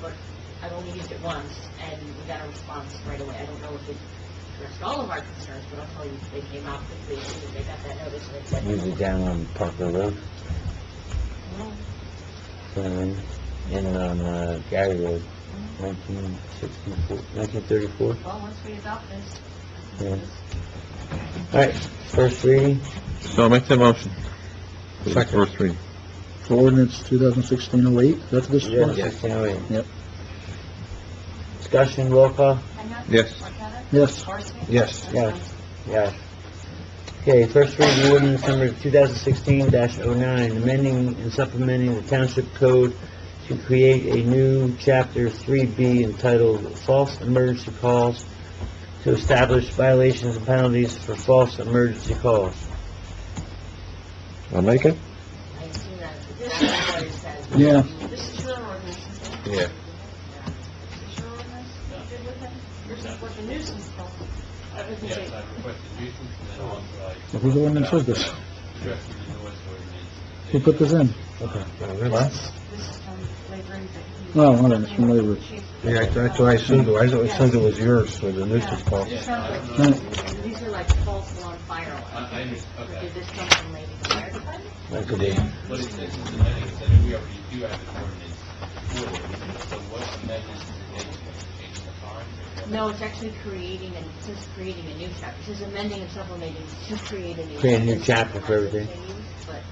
But I've only used it once, and we got a response right away. I don't know if it addressed all of our concerns, but I'll tell you, they came out quickly as soon as they got that notice, and they said, Usually down on Parker Road, and on Gary Road, 1934. Well, once we adopt this, Yeah. All right, first reading. So I'll make the motion. For the first reading. For ordinance 2016-08, that's this Yeah, one? 1608. Yep. Discussion, roll call. Kenya? Yes. Marqueta? Yes. Marcy? Yes. Yes. Yes. Okay, first reading ordinance number 2016-09, amending and supplementing the township code to create a new chapter 3B entitled False Emergency Calls to establish violations and penalties for false emergency calls. I'll make it. I assume that's exactly what it says. Yeah. This is your ordinance, isn't it? Yeah. This is your ordinance? You good with it? Yours is what the nuisance calls. Yes, I requested nuisance, and then also I Whose ordinance is this? addressed the noise ordinance. Who put this in? This is from labor and... Oh, all right, it's from labor. Yeah, that's what I assumed. I assumed it was yours for the nuisance call. These are like false alarm fire alarms. I understand, okay. Did this come from maybe the fire department? That could be. But it's amending, so we already do have an ordinance for it. So what amendments is it making? Changing the time? No, it's actually creating a new chapter. It says amending and supplementing to create a new. Create a new chapter for everything. But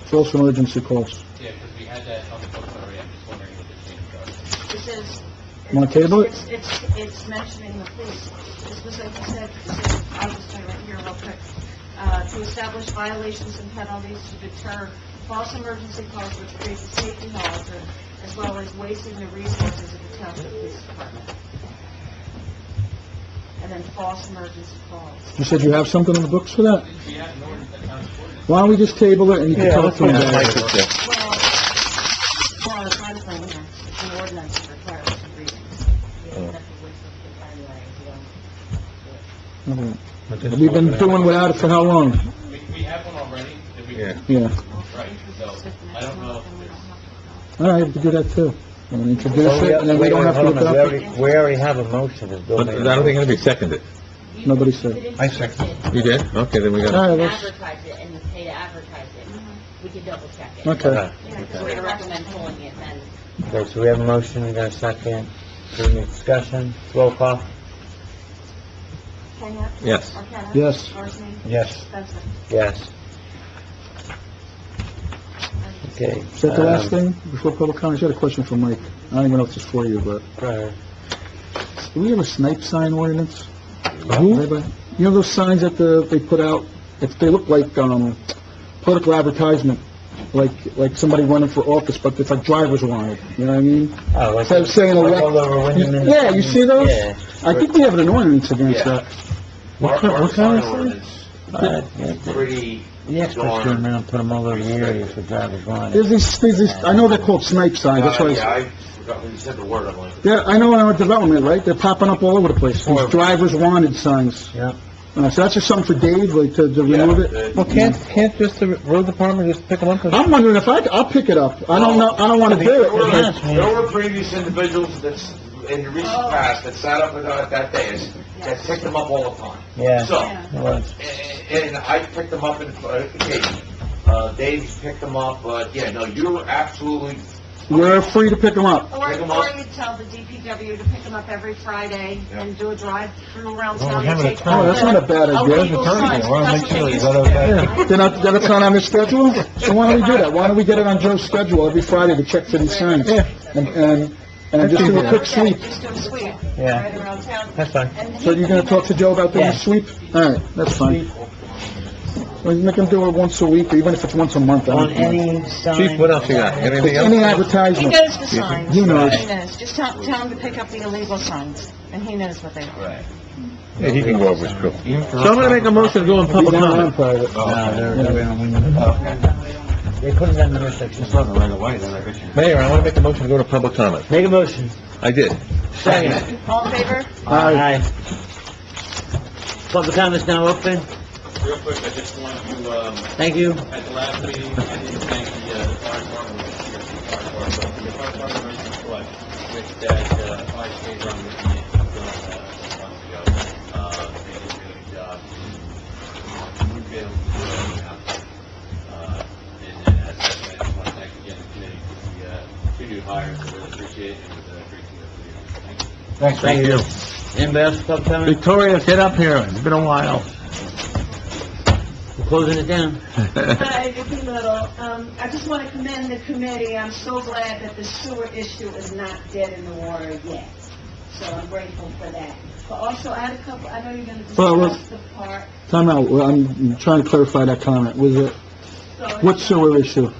False emergency calls. Yeah, because we had that on the books already, I'm just wondering what the change was. It says... Want to table it? It's mentioning the police. This was, like you said, I'll just turn right here real quick. To establish violations and penalties to deter false emergency calls which create a safety hazard, as well as wasting the resources of the Township Police Department. And then false emergency calls. You said you have something in the books for that? We had an ordinance, that sounds ordinance. Why don't we just table it and you can talk to him about it? Well, it's not a thing here. It's an ordinance that requires some reasons. you don't have to wait for the January if you don't. We've been doing without it for how long? We have one already, that we, Yeah. Yeah. right, so, I don't know if there's, All right, we can do that too. And introduce it, and then we don't have to Hold on, adopt it. we already have a motion. As Bill But made I a don't think motion. it'll be seconded. Nobody said. I You did? Okay, then we got All to... right, let's, Advertise it and you pay to advertise it. We can double check it. okay. If we're gonna recommend pulling it, then Okay, so we have a motion, we got a second. Any discussion? Roll call? Kenya? Yes. Marqueta? Yes. Marson? Yes. Spencer? Yes. Okay. Is that the last thing before public comments? I had a question for Mike. I don't even know if it's for you, but Go ahead. do we have a snipe sign ordinance? Who? Anybody? You know those signs that they put out? They look like, political advertisement, like somebody running for office, but it's like drivers wanted, you know what I mean? Oh, like Instead of saying like elect- all over Wyndham. Yeah, you see those? Yeah. I think we have an ordinance against Yeah. that. Our what kind sign of sign? ordinance Yeah, is pretty the experts go darn... around, put them all over the areas for drivers wanted. There's these, I know they're called snipe signs, that's why Yeah, I... I forgot when you said the word, I'm like... Yeah, I know in our development, right? They're popping up all over the place, these drivers wanted signs. Yeah. So that's just something for Dave, like, to remove it? Well, can't just the road department just pick them up? I'm wondering if I'll pick it up. I don't know, I don't wanna do There it. were previous individuals that's, in the recent past, that sat up at that dais, that picked them up all the time. Yeah. So, It was. and I picked them up in occasion. Dave picked them up, but, yeah, no, you're absolutely, We're free to pick them up. Or Pick 'em or up. you tell the DPW to pick them up every Friday and do a drive-through around Well, town. we have and an take attorney. Oh, that's not a bad idea. illegal signs. That's what they used to do. That's not on the schedule? So why don't we do that? Why don't we get it on Joe's schedule every Friday to check for these signs? And just do a quick sweep. Just do a sweep Yeah. right around town. That's fine. And So you're gonna talk to Joe about doing Yeah. a sweep? All right, that's fine. We'll make him do it once a week, or even if it's once a month. I On don't care. any sign. Chief, what else you got? Anything else? Any He advertisement. knows the signs. He knows. He knows. Just tell him to pick up the illegal signs, and he knows what they are. Right. Yeah, he can go over his crew. So I'm gonna make a motion to go in He's public not on comment. private. No, they put it in the intersection. right away, then I bet you. Mayor, I wanna make a motion to go to public comment. Make a motion. I did. Second. All in favor? Aye. Public comments now open. Real quick, I just want to, Thank you. at the last meeting, I didn't thank the fire department, the fire department raised the flag, which that, fire state run with me, months ago. They did a really good job. We've been able to do it now. And then, as I said, I just want to thank again the committee for the, 2 new hires, I really appreciate it, and it was a great team effort. Thank you. Thank you. Anybody else for public comment? Victoria, get up here. It's been a while. We're closing it down. Hi, Vicki Little. I just want to commend the committee. I'm so glad that the sewer issue is not dead in the water yet. So I'm grateful for that. But also, I had a couple, I know you're going to Well, discuss the park. Time out, well, I'm trying to clarify that comment. Was it, So what sewer issue?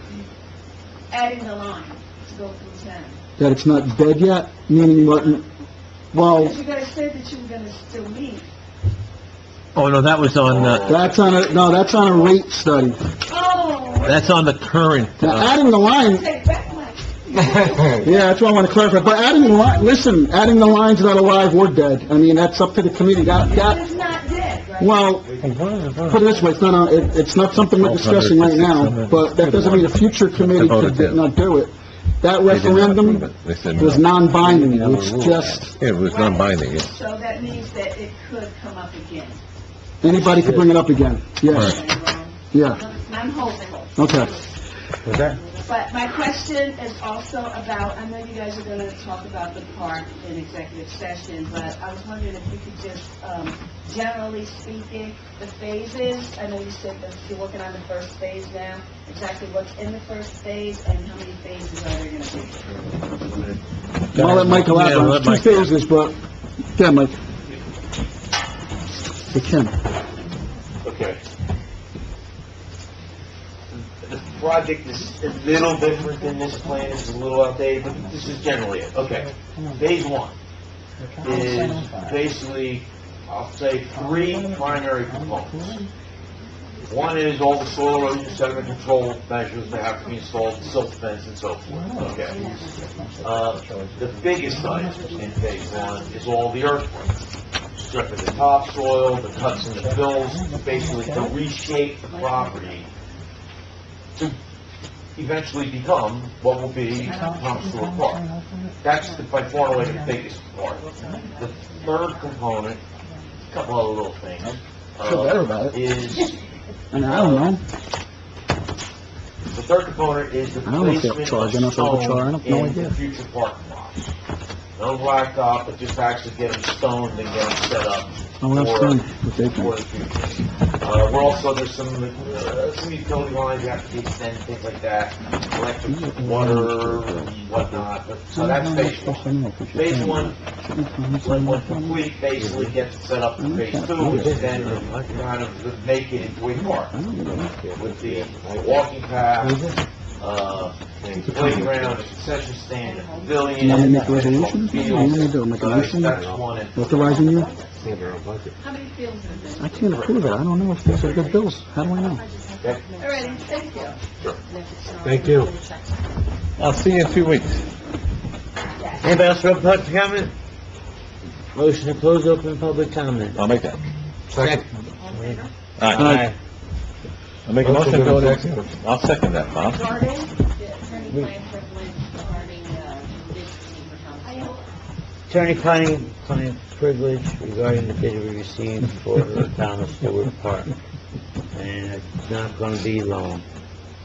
adding the line to go through town. That it's not dead yet? Meaning what, well, Because you guys said that you were going to still meet. Oh, no, that was on, that's on a rate study. Oh! that's on the current, Now, adding the line, Take back my... yeah, that's what I want to clarify. But adding the line, listen, adding the line's not alive or dead. I mean, that's up to the committee. It's not dead, right? Well, put it this way, it's not something we're discussing right now, but that doesn't mean a future committee could not do it. That They did not referendum approve it. They said was no. non-binding, it's just, Yeah, it was non-binding, yeah. So that means that it could come up again. anybody could bring it up again. Yes, Am I wrong? yeah, I'm hopeful. okay. Was that? But my question is also about, I know you guys are going to talk about the park in executive session, but I was wondering if you could just, generally speaking, the phases, I know you said that you're working on the first phase now, exactly what's in the first phase and how many phases are there going to be? I'll let Mike Yeah, elaborate, let it's two Mike- phases, but, yeah, Mike. We can. Okay. The project is a little different than this plan, it's a little outdated, but this is generally it. Okay. Phase 1 is basically, I'll say, 3 primary components. One is all the soil erosion sediment control measures that have to be installed, silt fence and so forth. Okay. The biggest item in phase 1 is all the earthwork. Stripping the topsoil, the cuts and the fills, basically to reshape the property to eventually become what will be Tom Stewart Park. That's by far and away the biggest part. The third component, a couple other little things, Feel better about it. is, And I don't know. the third component is the I don't know if they'll placement charge of enough of a charge. I stone have no in idea. the future parking lots. No blacktop, but just actually get them stoned and get them set up I'll ask for them what they for think. the future. We're also, there's some utility lines that have to be extended, things like that, electric, water, whatnot, but, so that's phase one. Phase one, when complete, basically gets it set up for phase two, which is then kind of make it into a park. With the walking path, playground, the concession stand, the pavilion. You want me to make a resolution? fields. You want me to make a So motion? that's one. And Authorizing you? They have their own budget. How many fields are there? I can't approve it. I don't know if these are good bills. How do I know? All right, thank you. Thank you. I'll see you in 2 weeks. Anybody else for open public comment? Motion to close open public comment. I'll make that. Second. All right. I'll make a motion to go next. I'll second that, Bob. Regarding the attorney-client privilege regarding, bids received for Township. Attorney-client privilege regarding the bid we received for the town of Stewart Park. And it's not gonna be long.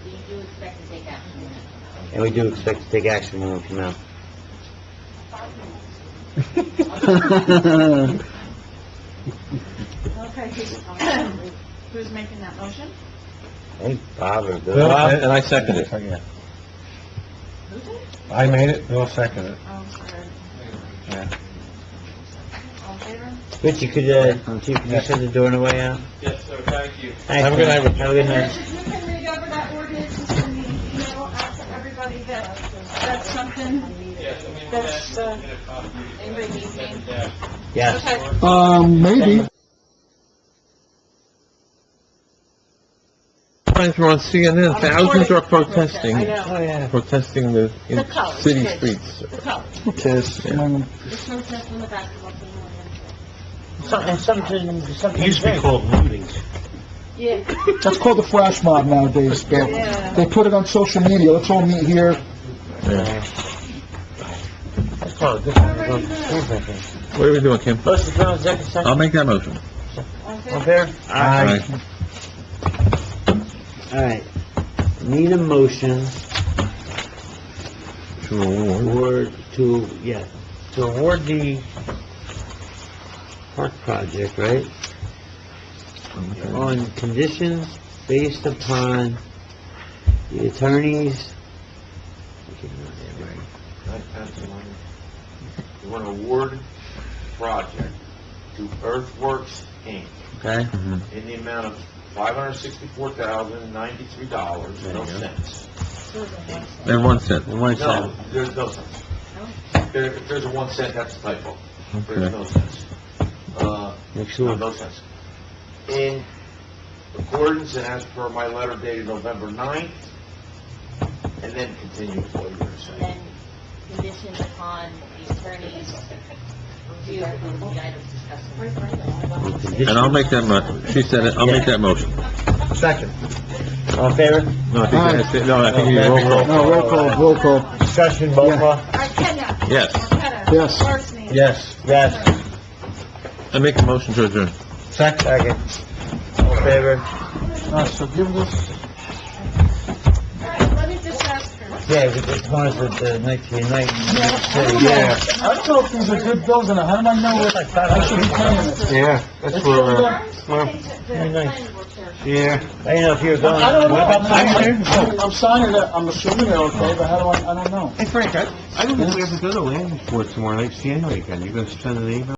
We do expect to take action on that. And we do expect to take action when we come out. Okay, who's making that motion? Hey, Bob or Bill? Bill, and I second it. I made it, Bill seconded it. Oh, sorry. Yeah. All in favor? Rich, you could, Chief, can you shut the door on the way out? Yes, sir, thank you. Thanks, Have a good man. night. Have a good night. If you can read over that ordinance and send me an email out to everybody that's something Yes, I mean, that's, get a copy. anybody needs me? Yes. Okay. Maybe. Times we're on CNN, thousands are protesting, I know. Oh, yeah. protesting the The college city kids. streets. The college. Who cares? The protest on the basketball team. Something It used to be called looting. Yeah. That's called the flash mob nowadays, Bill. Yeah. They put it on social media. Let's all meet here. Let's call it this. What are we doing, Kim? Motion to go into executive session. I'll make that motion. All in All favor? fair? All right. Need a motion To award. to award the park project, right? On conditions based upon the attorneys. You want to award project to Earthworks, Inc. Okay? in the amount of $564,093, no cents. And 1 cent. And one No, second. there's no cents. If there's a 1 cent, that's a typo. There's Okay. no cents. Make sure. No cents. In accordance and as per my letter dated November 9th, and then continue with what you're going to say. Then conditioned upon the attorney's review of the items discussed. And I'll make that she said it, I'll make that motion. Second. All in favor? No, I think you roll call. No, roll call. Discussion, roll call. All right, Kenya. Yes. Marqueta. Yes. Barsney. Yes. Yes. I make a motion to adjourn. Second. All in favor? So give this. All right, let me just ask her. Yeah, we just want us at night to night. Yeah. I don't know if these are good bills or not. How do I know if I should be paying this? Yeah, that's where, The planning board chair. yeah. I didn't know if you were going. I don't know. What about signing? I'm signing it. I'm assuming they're okay, but how do I don't know. Hey Frank, I don't think we have to go to land report tomorrow night, see anybody again. You gonna send an email?